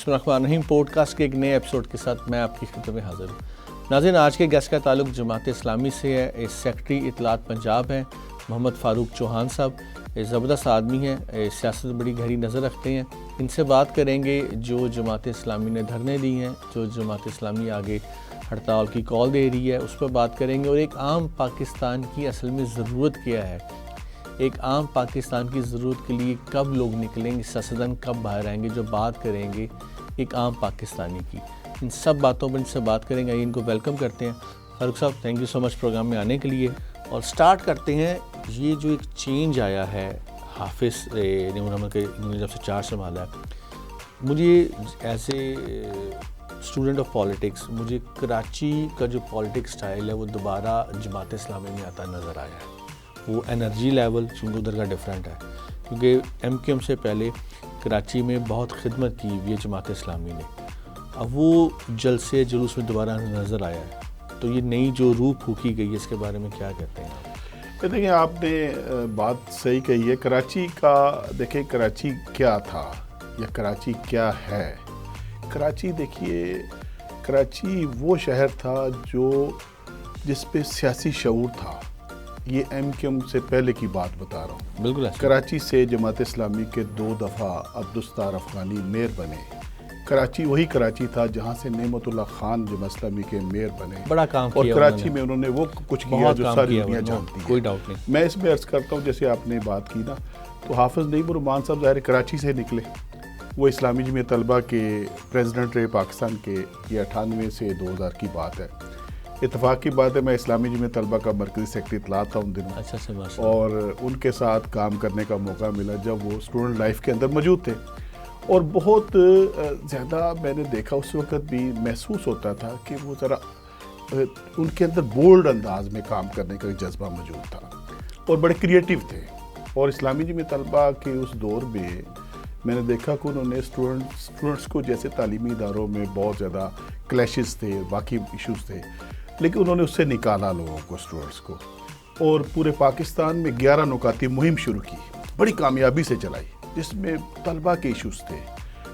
بسم اللہ الرحمن الرحیم پوڈ کاسٹ کے ایک نئے ایپیسوڈ کے ساتھ میں آپ کی خدمت میں حاضر ہوں. ناظرین، آج کے گیسٹ کا تعلق جماعت اسلامی سے ہے. سیکرٹری اطلاعات پنجاب ہیں محمد فاروق چوہان صاحب. زبردست آدمی ہیں، سیاست بڑی گہری نظر رکھتے ہیں. ان سے بات کریں گے جو جماعت اسلامی نے دھرنے دی ہیں، جو جماعت اسلامی آگے ہڑتال کی کال دے رہی ہے، اس پر بات کریں گے. اور ایک عام پاکستان کی اصل میں ضرورت کیا ہے، ایک عام پاکستان کی ضرورت کے لیے کب لوگ نکلیں گے، سیاستدان کب باہر آئیں گے، جو بات کریں گے ایک عام پاکستانی کی. ان سب باتوں پر ان سے بات کریں گے. ان کو ویلکم کرتے ہیں. فاروق صاحب، thank you so much programme میں آنے کے لیے. اور سٹارٹ کرتے ہیں. یہ جو ایک چینج آیا ہے حافظ نور احمد کے، انہوں نے جب سے چارج سنبھالا ہے، مجھے as a student of politics, مجھے کراچی کا جو پالیٹکس سٹائل ہے وہ دوبارہ جماعت اسلامی میں آتا نظر آیا ہے. وہ انرجی لیول چونکہ ادھر کا ڈفرینٹ ہے، کیونکہ ایم کیو ایم سے پہلے کراچی میں بہت خدمت کی ہوئی ہے جماعت اسلامی نے. اب وہ جلسے جلوس میں دوبارہ نظر آیا ہے. تو یہ نئی جو روح پھونکی گئی ہے، اس کے بارے میں کیا کہتے ہیں آپ؟ دیکھیں، آپ نے بات صحیح کہی ہے. کراچی کا دیکھیں، کراچی کیا تھا یا کراچی کیا ہے. کراچی دیکھیے، کراچی وہ شہر تھا جس پہ سیاسی شعور تھا. یہ ایم کیو ایم سے پہلے کی بات بتا رہا ہوں. بالکل. کراچی سے جماعت اسلامی کے 2 دفعہ عبدالستار افغانی میئر بنے. کراچی وہی کراچی تھا جہاں سے نعمت اللہ خان جماعت اسلامی کے میئر بنے. بڑا کام کیا. اور کراچی میں انہوں نے وہ کچھ کیا جو ساری دنیا جانتی ہے. کوئی ڈاؤٹ نہیں. میں اس میں عرض کرتا ہوں، جیسے آپ نے بات کی نا، تو حافظ نعیم الرحمان صاحب ظاہر کراچی سے نکلے. وہ اسلامی جمعیت طلبہ کے پریزیڈنٹ رہے پاکستان کے. یہ 98 سے 2000 کی بات ہے. اتفاق کی بات ہے، میں اسلامی جمعیت طلبہ کا مرکزی سیکرٹری اطلاعات تھا ان دنوں. اچھا. اور ان کے ساتھ کام کرنے کا موقع ملا جب وہ اسٹوڈنٹ لائف کے اندر موجود تھے. اور بہت زیادہ میں نے دیکھا اس وقت بھی محسوس ہوتا تھا کہ وہ ذرا ان کے اندر بولڈ انداز میں کام کرنے کا جذبہ موجود تھا اور بڑے کریٹیو تھے. اور اسلامی جمعیت طلبہ کے اس دور میں نے دیکھا کہ انہوں نے اسٹوڈنٹس کو، جیسے تعلیمی اداروں میں بہت زیادہ کلیشز تھے، باقی ایشوز تھے، لیکن انہوں نے اس سے نکالا لوگوں کو، اسٹوڈنٹس کو. اور پورے پاکستان میں 11 نکاتی مہم شروع کی، بڑی کامیابی سے چلائی، جس میں طلبہ کے ایشوز تھے،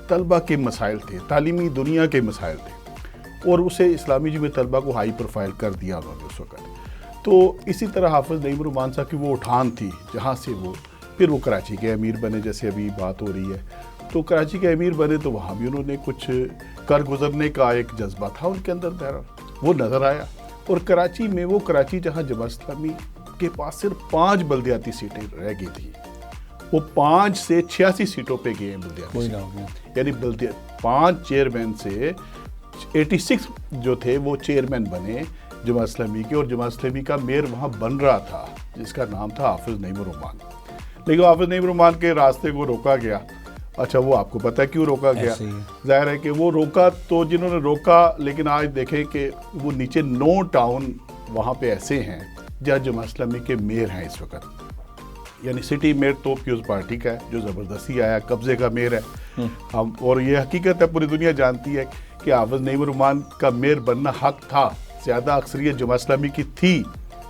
طلبہ کے مسائل تھے، تعلیمی دنیا کے مسائل تھے. اور اسے اسلامی جمعیت طلبہ کو ہائی پروفائل کر دیا انہوں نے اس وقت. تو اسی طرح حافظ نعیم الرحمان صاحب کی وہ اٹھان تھی، جہاں سے پھر وہ کراچی کے امیر بنے، جیسے ابھی بات ہو رہی ہے. تو کراچی کے امیر بنے تو وہاں بھی انہوں نے کچھ کر گزرنے کا ایک جذبہ تھا ان کے اندر، بہرحال وہ نظر آیا. اور کراچی میں وہ کراچی جہاں جماعت اسلامی کے پاس صرف 5 بلدیاتی سیٹیں رہ گئی تھی، وہ 5 سے 86 سیٹوں پہ گئے ہیں بلدیاتی سیٹیں. یعنی 5 چیئرمین سے 86 جو تھے وہ چیئرمین بنے جماعت اسلامی کے. اور جماعت اسلامی کا میئر وہاں بن رہا تھا جس کا نام تھا حافظ نعیم الرحمان. لیکن حافظ نعیم الرحمان کے راستے کو روکا گیا. اچھا، وہ آپ کو پتہ ہے کیوں روکا گیا؟ ظاہر ہے کہ وہ روکا تو جنہوں نے روکا، لیکن آج دیکھیں کہ وہ نیچے 9 ٹاؤن وہاں پہ ایسے ہیں جہاں جماعت اسلامی کے میئر ہیں اس وقت. یعنی سٹی میئر تو پیپلز پارٹی کا ہے جو زبردستی آیا، قبضے کا میئر ہے. اور یہ حقیقت ہے، پوری دنیا جانتی ہے کہ حافظ نعیم الرحمان کا میئر بننا حق تھا. زیادہ اکثریت جماعت اسلامی کی تھی،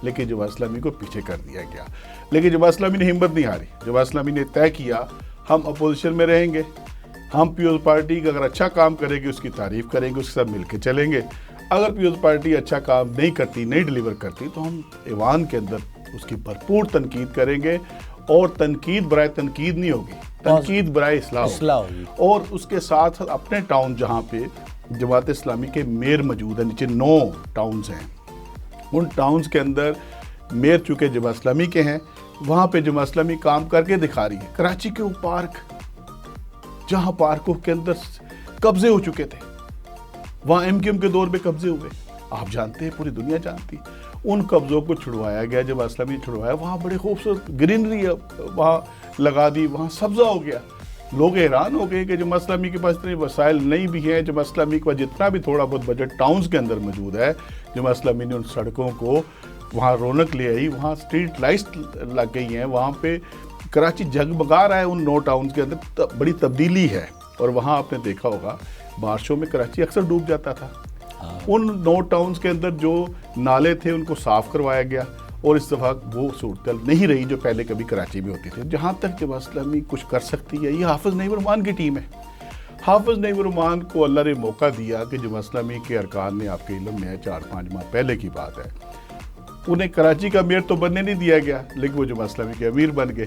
لیکن جماعت اسلامی کو پیچھے کر دیا گیا. لیکن جماعت اسلامی نے ہمت نہیں ہاری. جماعت اسلامی نے طے کیا ہم اپوزیشن میں رہیں گے، ہم پیپلز پارٹی کا اگر اچھا کام کرے گی اس کی تعریف کریں گے، اس کے ساتھ مل کے چلیں گے. اگر پیپلز پارٹی اچھا کام نہیں کرتی، نہیں ڈیلیور کرتی، تو ہم ایوان کے اندر اس کی بھرپور تنقید کریں گے. اور تنقید برائے تنقید نہیں ہوگی، تنقید برائے اصلاح ہوگی. اور اس کے ساتھ اپنے ٹاؤن جہاں پہ جماعت اسلامی کے میئر موجود ہیں، نیچے 9 ٹاؤنز ہیں، ان ٹاؤنز کے اندر میئر چونکہ جماعت اسلامی کے ہیں، وہاں پہ جماعت اسلامی کام کر کے دکھا رہی ہے. کراچی کے وہ پارک جہاں پارکوں کے اندر قبضے ہو چکے تھے، وہاں ایم کیو ایم کے دور میں قبضے ہوئے، آپ جانتے ہیں، پوری دنیا جانتی. ان قبضوں کو چھڑوایا گیا، جماعت اسلامی نے چھڑوایا. وہاں بڑے خوبصورت گرینری وہاں لگا دی، وہاں سبزہ ہو گیا. لوگ حیران ہو گئے کہ جماعت اسلامی کے پاس اتنے وسائل نہیں بھی ہیں. جماعت اسلامی کے پاس جتنا بھی تھوڑا بہت بجٹ ٹاؤنز کے اندر موجود ہے، جماعت اسلامی نے ان سڑکوں کو وہاں رونق لے آئی، وہاں اسٹریٹ لائٹس لگ گئی ہیں، وہاں پہ کراچی جگمگا رہا ہے. ان 9 ٹاؤنز کے اندر بڑی تبدیلی ہے. اور وہاں آپ نے دیکھا ہوگا بارشوں میں کراچی اکثر ڈوب جاتا تھا. ان 9 ٹاؤنز کے اندر جو نالے تھے ان کو صاف کروایا گیا. اور اس دفعہ وہ صورتحال نہیں رہی جو پہلے کبھی کراچی میں ہوتی تھی. جہاں تک جماعت اسلامی کچھ کر سکتی ہے، یہ حافظ نعیم الرحمان کی ٹیم ہے. حافظ نعیم الرحمان کو اللہ نے موقع دیا کہ جماعت اسلامی کے ارکان نے آپ کے علم میں ہے 4-5 ماہ پہلے کی بات ہے، انہیں کراچی کا امیر تو بننے نہیں دیا گیا لیکن وہ جماعت اسلامی کے امیر بن گئے۔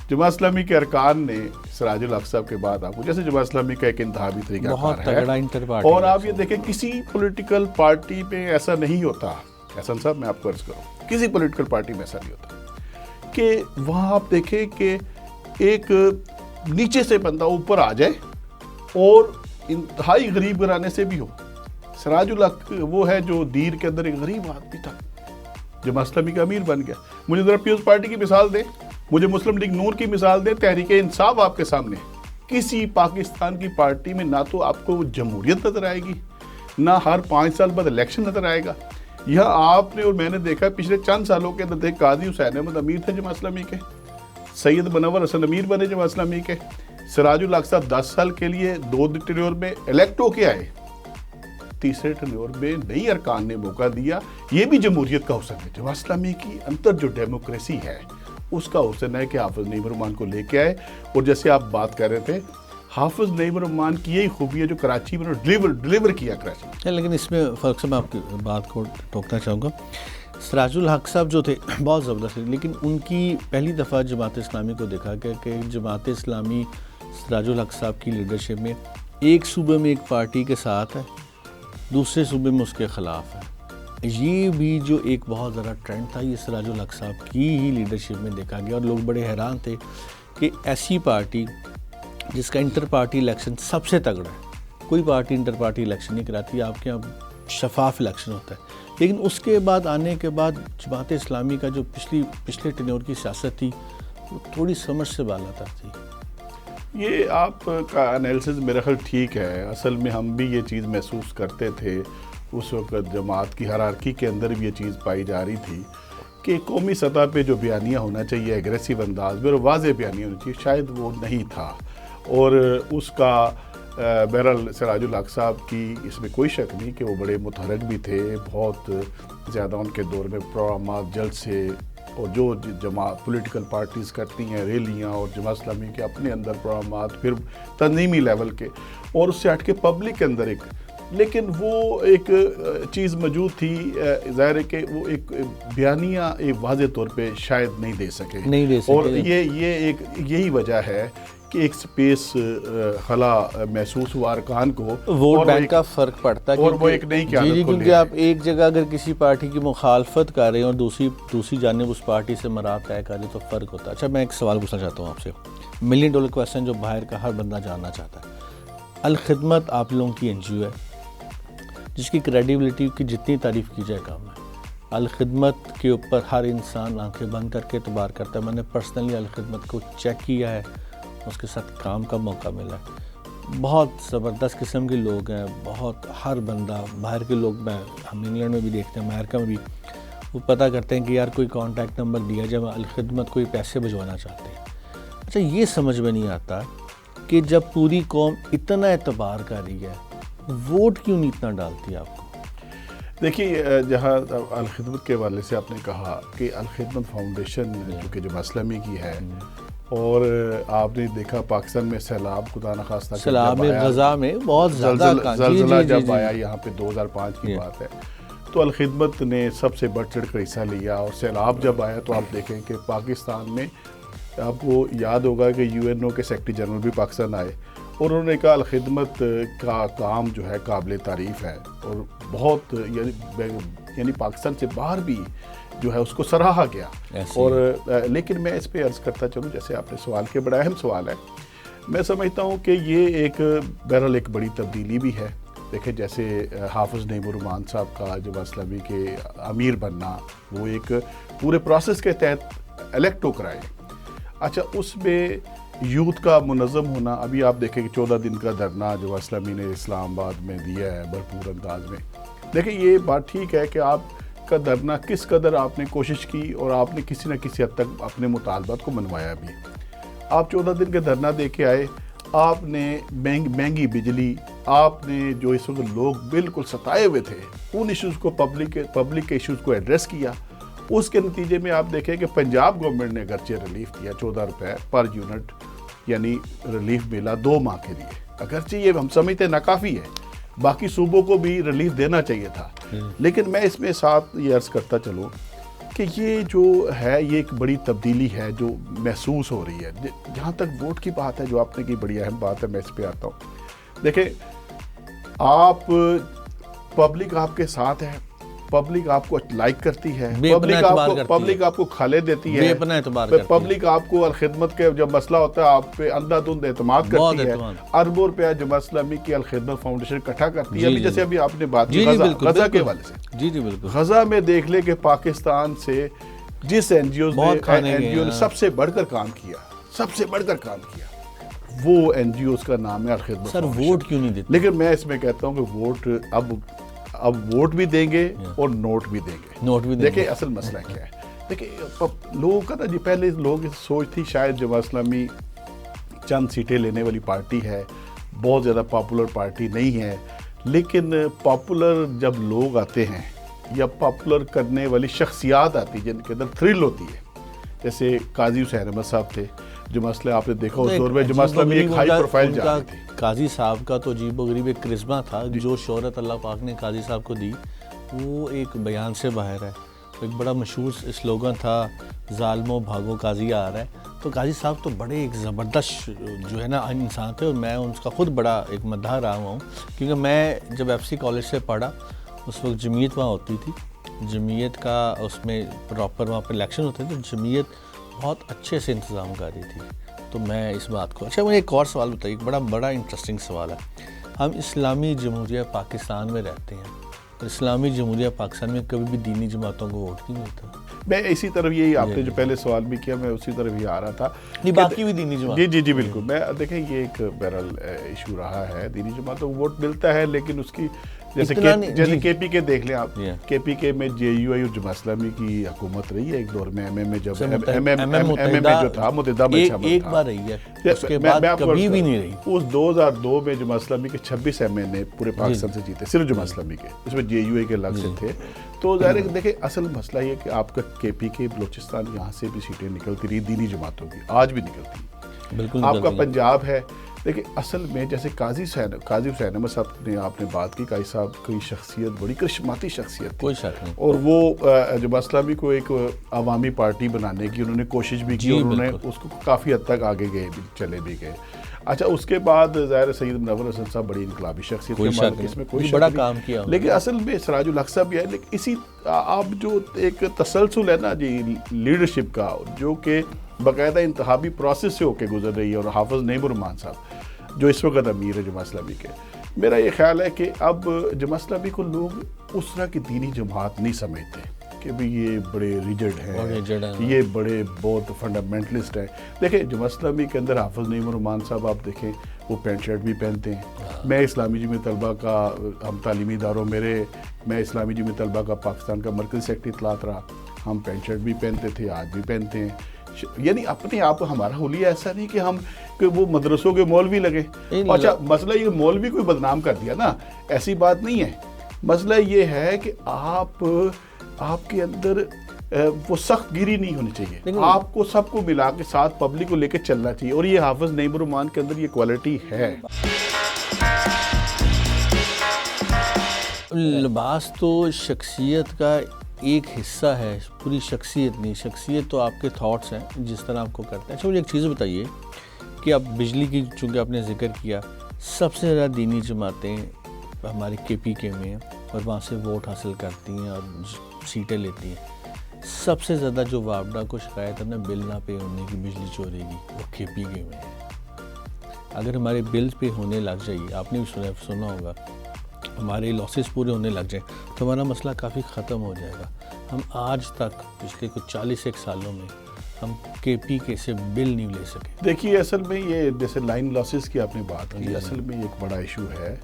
جماعت اسلامی کے ارکان نے سراج الحق صاحب کے بعد آپ کو جیسے جماعت اسلامی کا ایک انتخابی طریقہ بہت کار تگڑا ہے، انٹر پارٹی اور آپ یہ دیکھیں کسی پولیٹیکل پارٹی پہ ایسا نہیں ہوتا، احسن صاحب میں آپ کو عرض کروں کسی پولیٹیکل پارٹی میں ایسا نہیں ہوتا کہ وہاں آپ دیکھیں کہ ایک نیچے سے بندہ اوپر آ جائے اور انتہائی غریب گھرانے سے بھی ہو۔ سراج الحق وہ ہے جو دیر کے اندر ایک غریب آدمی تھا، جماعت اسلامی کا امیر بن گیا۔ مجھے ذرا پیپلز پارٹی کی مثال دیں، مجھے مسلم لیگ نون کی مثال دیں، تحریک انصاف آپ کے سامنے۔ کسی پاکستان کی پارٹی میں نہ تو آپ کو جمہوریت نظر آئے گی، نہ ہر 5 سال بعد الیکشن نظر آئے گا۔ یہاں آپ نے اور میں نے دیکھا پچھلے چند سالوں کے اندر قاضی حسین احمد امیر تھے جماعت اسلامی کے، سید منور حسن امیر بنے جماعت اسلامی کے، سراج الحق صاحب 10 سال کے لیے 2 ٹینیور میں الیکٹ ہو کے آئے، تیسرے ٹینیور میں نئی ارکان نے موقع دیا۔ یہ بھی جمہوریت کا حسن ہے۔ جماعت اسلامی کی اندر جو ڈیموکریسی ہے اس کا حسن ہے کہ حافظ نعیم الرحمان کو لے کے آئے، اور جیسے آپ بات کر رہے تھے حافظ نعیم الرحمان کی یہی خوبی ہے جو کراچی میں ڈلیور کیا کراچی۔ لیکن اس میں فرق سے میں آپ کی بات کو ٹوکنا چاہوں گا، سراج الحق صاحب جو تھے بہت زبردست، لیکن ان کی پہلی دفعہ جماعت اسلامی کو دیکھا گیا کہ جماعت اسلامی سراج الحق صاحب کی لیڈرشپ میں ایک صوبے میں ایک پارٹی کے ساتھ ہے، دوسرے صوبے میں اس کے خلاف ہے۔ یہ بھی جو ایک بہت ذرا ٹرینڈ تھا یہ سراج الحق صاحب کی ہی لیڈرشپ میں دیکھا گیا، اور لوگ بڑے حیران تھے کہ ایسی پارٹی جس کا انٹر پارٹی الیکشن سب سے تگڑا ہے، کوئی پارٹی انٹر پارٹی الیکشن نہیں کراتی، آپ کے یہاں شفاف الیکشن ہوتا ہے، لیکن اس کے بعد آنے کے بعد جماعت اسلامی کا جو پچھلے ٹینیور کی سیاست تھی وہ تھوڑی سمجھ سے بالا تر تھی۔ یہ آپ کا انالیسز میرا خیال ٹھیک ہے، اصل میں ہم بھی یہ چیز محسوس کرتے تھے اس وقت، جماعت کی ہیرارکی کے اندر بھی یہ چیز پائی جا رہی تھی کہ قومی سطح پہ جو بیانیہ ہونا چاہیے ایگریسو انداز میں اور واضح بیانیہ ہونا چاہیے، شاید وہ نہیں تھا، اور اس کا بہرحال سراج الحق صاحب کی اس میں کوئی شک نہیں کہ وہ بڑے متحرک بھی تھے، بہت زیادہ ان کے دور میں پروگرامات جلد سے، اور جو جماعت پولیٹیکل پارٹیز کرتی ہیں ریلیاں، اور جماعت اسلامی کے اپنے اندر پروگرامات پھر تنظیمی لیول کے، اور اس سے ہٹ کے پبلک کے اندر ایک، لیکن وہ ایک چیز موجود تھی، ظاہر ہے کہ وہ ایک بیانیہ ایک واضح طور پہ شاید نہیں دے سکے، اور یہ ایک یہی وجہ ہے کہ ایک سپیس خلا محسوس ہوا ارکان کو، ووٹ بینک کا فرق پڑتا ہے، اور وہ ایک نئی قیادت کو لے، کیونکہ آپ ایک جگہ اگر کسی پارٹی کی مخالفت کر رہے ہیں اور دوسری جانب اس پارٹی سے مراد طے کر رہے تو فرق ہوتا ہے۔ اچھا میں ایک سوال پوچھنا چاہتا ہوں آپ سے، ملین ڈالر کویسچن جو باہر کا ہر بندہ جاننا چاہتا ہے، الخدمت آپ لوگوں کی این جی او ہے جس کی کریڈیبلٹی کی جتنی تعریف کی جائے کم ہے، الخدمت کے اوپر ہر انسان آنکھیں بند کر کے اعتبار کرتا ہے، میں نے پرسنلی الخدمت کو چیک کیا ہے، اس کے ساتھ کام کا موقع ملا ہے، بہت زبردست قسم کے لوگ ہیں، بہت ہر بندہ، باہر کے لوگ ہم انگلینڈ میں بھی دیکھتے ہیں، امریکہ میں بھی، وہ پتہ کرتے ہیں کہ یار کوئی کانٹیکٹ نمبر دیا جب الخدمت کوئی پیسے بھجوانا چاہتے ہیں۔ اچھا یہ سمجھ میں نہیں آتا کہ جب پوری قوم اتنا اعتبار کر رہی ہے ووٹ کیوں نہیں اتنا ڈالتی ہے آپ کو؟ دیکھیے جہاں الخدمت کے حوالے سے آپ نے کہا کہ الخدمت فاؤنڈیشن جو کہ جماعت اسلامی کی ہے، اور آپ نے دیکھا پاکستان میں سیلاب خدا نخواستہ سیلاب غزہ میں بہت زیادہ زلزلہ جب آیا یہاں پہ 2005 کی بات ہے، تو الخدمت نے سب سے بڑھ چڑھ کر حصہ لیا، اور سیلاب جب آیا تو آپ دیکھیں کہ پاکستان میں آپ کو یاد ہوگا کہ یو این او کے سیکرٹری جنرل بھی پاکستان آئے، اور انہوں نے کہا الخدمت کا کام جو ہے قابل تعریف ہے، اور بہت یعنی پاکستان سے باہر بھی جو ہے اس کو سراہا گیا، اور لیکن میں اس پہ عرض کرتا چلوں، جیسے آپ نے سوال کیا، بڑا اہم سوال ہے، میں سمجھتا ہوں کہ یہ ایک بہرحال ایک بڑی تبدیلی بھی ہے۔ دیکھیں جیسے حافظ نعیم الرحمان صاحب کا جماعت اسلامی کے امیر بننا، وہ ایک پورے پروسیس کے تحت الیکٹ ہو کر آئے، اچھا اس میں یوتھ کا منظم ہونا، ابھی آپ دیکھیں کہ 14 دن کا دھرنا جماعت اسلامی نے اسلام آباد میں دیا ہے بھرپور انداز میں۔ دیکھیں یہ بات ٹھیک ہے کہ آپ کا دھرنا کس قدر آپ نے کوشش کی، اور آپ نے کسی نہ کسی حد تک اپنے مطالبات کو منوایا بھی۔ آپ 14 دن کے دھرنا دے کے آئے، آپ نے مہنگی بجلی، آپ نے جو اس وقت لوگ بالکل ستائے ہوئے تھے ان ایشوز کو، پبلک کے ایشوز کو ایڈریس کیا، اس کے نتیجے میں آپ دیکھیں کہ پنجاب گورنمنٹ نے اگرچہ ریلیف دیا 14 روپے پر یونٹ، یعنی ریلیف ملا 2 ماہ کے لیے. اگرچہ یہ ہم سمجھتے ہیں ناکافی ہے, باقی صوبوں کو بھی ریلیف دینا چاہیے تھا, لیکن میں اس میں ساتھ یہ عرض کرتا چلوں کہ یہ جو ہے یہ ایک بڑی تبدیلی ہے جو محسوس ہو رہی ہے. جہاں تک ووٹ کی بات ہے جو آپ نے کی, بڑی اہم بات ہے, میں اس پہ آتا ہوں. دیکھیں, آپ پبلک آپ کے ساتھ ہے, پبلک آپ کو لائک کرتی ہے, پبلک آپ کو کھالے دیتی ہے, پبلک آپ کو الخدمت کے جب مسئلہ ہوتا ہے آپ پہ اندھا دھند اعتماد کرتی ہے. اربوں روپیہ جماعت اسلامی کی الخدمت فاؤنڈیشن اکٹھا کرتی ہے. جیسے ابھی آپ نے بات کی غزہ کے حوالے سے, غزہ میں دیکھ لے کہ پاکستان سے جس این جی او نے سب سے بڑھ کر کام کیا, وہ این جی اوز کا نام ہے الخدمت. سر ووٹ کیوں نہیں دیتے؟ لیکن میں اس میں کہتا ہوں کہ ووٹ اب ووٹ بھی دیں گے اور نوٹ بھی دیں گے. دیکھیں اصل مسئلہ کیا ہے. دیکھیں لوگوں کا نا جی پہلے لوگوں کی سوچ تھی شاید جماعت اسلامی چند سیٹیں لینے والی پارٹی ہے, بہت زیادہ پاپولر پارٹی نہیں ہے. لیکن پاپولر جب لوگ آتے ہیں یا پاپولر کرنے والی شخصیات آتی جن کے اندر تھرل ہوتی ہے, جیسے قاضی حسین احمد صاحب تھے, جو مسئلہ آپ نے دیکھا اس دور میں جماعت اسلامی ایک ہائی پروفائل جا رہی تھی. قاضی صاحب کا تو عجیب و غریب ایک کرشمہ تھا, جو شہرت اللہ پاک نے قاضی صاحب کو دی وہ ایک بیان سے باہر ہے. ایک بڑا مشہور سلوگن تھا, ظالموں بھاگو قاضی آ رہا ہے. تو قاضی صاحب تو بڑے ایک زبردست جو ہے نا انسان تھے, اور میں ان کا خود بڑا ایک مداح رہا ہوا ہوں, کیونکہ میں جب ایف سی کالج سے پڑھا اس وقت جمعیت وہاں ہوتی تھی. جمعیت کا اس میں پراپر وہاں پہ الیکشن ہوتے تھے, تو جمعیت بہت اچھے سے انتظام کر رہی تھی. تو میں اس بات کو, اچھا مجھے ایک اور سوال بتائیے, بڑا انٹرسٹنگ سوال ہے. ہم اسلامی جمہوریہ پاکستان میں رہتے ہیں, اسلامی جمہوریہ پاکستان میں کبھی بھی دینی جماعتوں کو ووٹ نہیں ملتا. میں اسی طرف یہی, آپ نے جو پہلے سوال بھی کیا میں اسی طرف ہی آ رہا تھا. باقی بھی دینی جماعت, جی بالکل. میں دیکھیں یہ ایک بہرحال ایشو رہا ہے, دینی جماعتوں کو ووٹ ملتا ہے, لیکن اس کی جیسے کے پی کے دیکھ لیں آپ, کے پی کے میں جے یو آئی اور جماعت اسلامی کی حکومت رہی ہے ایک دور میں. ایم ایم میں جب ایم ایم جو تھا متحدہ میں شامل تھا, ایک بار رہی ہے, اس کے بعد کبھی بھی نہیں رہی. اس 2002 میں جماعت اسلامی کے 26 ایم اے نے پورے پاکستان سے جیتے, صرف جماعت اسلامی کے, اس میں جے یو آئی کے الگ سے تھے. تو ظاہر ہے دیکھیں اصل مسئلہ یہ کہ آپ کا کے پی کے بلوچستان یہاں سے بھی سیٹیں نکلتی رہی دینی جماعتوں کی, آج بھی نکلتی. بالکل آپ کا پنجاب ہے. دیکھیں اصل میں جیسے قاضی حسین احمد صاحب نے آپ نے بات کی, قاضی صاحب کی شخصیت بڑی کرشماتی شخصیت تھی, کوئی شک نہیں, اور وہ جماعت اسلامی کو ایک عوامی پارٹی بنانے کی انہوں نے کوشش بھی کی, اور انہوں نے اس کو کافی حد تک آگے چلے بھی گئے. اچھا اس کے بعد ظاہر سید منور حسن صاحب بڑی انقلابی شخصیت تھے, اس میں کوئی بڑا کام کیا, لیکن اصل میں سراج الحق صاحب بھی ہے. لیکن اسی آپ جو ایک تسلسل ہے نا جی لیڈرشپ کا, جو کہ باقاعدہ انتخابی پروسیس سے ہو کے گزر رہی ہے, اور حافظ نعیم الرحمان صاحب جو اس وقت امیر ہے جماعت اسلامی کے, میرا یہ خیال ہے کہ اب جماعت اسلامی کو لوگ اس طرح کی دینی جماعت نہیں سمجھتے کہ بھی یہ بڑے ریجڈ ہیں, یہ بڑے بہت فنڈامنٹلسٹ ہیں. دیکھیں جماعت اسلامی کے اندر حافظ نعیم الرحمان صاحب آپ دیکھیں وہ پینٹ شرٹ بھی پہنتے ہیں. میں اسلامی جمعیت طلبہ کا, ہم تعلیمی اداروں میں اسلامی جمعیت طلبہ کا پاکستان کا مرکزی سیکرٹری اطلاعات رہا, ہم پینٹ شرٹ بھی پہنتے تھے, آج بھی پہنتے ہیں. یعنی اپنے آپ ہمارا حلیہ ایسا نہیں کہ ہم کہ وہ مدرسوں کے مولوی لگے. اچھا مسئلہ یہ مولوی کوئی بدنام کر دیا نا, ایسی بات نہیں ہے. مسئلہ یہ ہے کہ آپ کے اندر وہ سخت گیری نہیں ہونی چاہیے, آپ کو سب کو ملا کے ساتھ پبلک کو لے کے چلنا چاہیے, اور یہ حافظ نعیم الرحمان کے اندر یہ کوالٹی ہے. لباس تو شخصیت کا ایک حصہ ہے, پوری شخصیت نہیں. شخصیت تو آپ کے تھاٹس ہیں جس طرح آپ کو کرتے ہیں. اچھا مجھے ایک چیز بتائیے کہ اب بجلی کی چونکہ آپ نے ذکر کیا, سب سے زیادہ دینی جماعتیں ہمارے کے پی کے میں ہیں, اور وہاں سے ووٹ حاصل کرتی ہیں اور سیٹیں لیتی ہیں. سب سے زیادہ جو وابڈا کو شکایت ہے نا بل نہ پے ہونے کی, بجلی چوری کی, وہ کے پی کے میں ہے. اگر ہمارے بل پے ہونے لگ جائے, آپ نے بھی سنا ہوگا, ہمارے لاسز پورے ہونے لگ جائیں تو ہمارا مسئلہ کافی ختم ہو جائے گا. ہم آج تک پچھلے کچھ 41 سالوں میں ہم کے پی کے سے بل نہیں لے سکے. دیکھیے اصل میں یہ جیسے لائن لاسز کی آپ نے بات کی, اصل میں ایک بڑا ایشو ہے.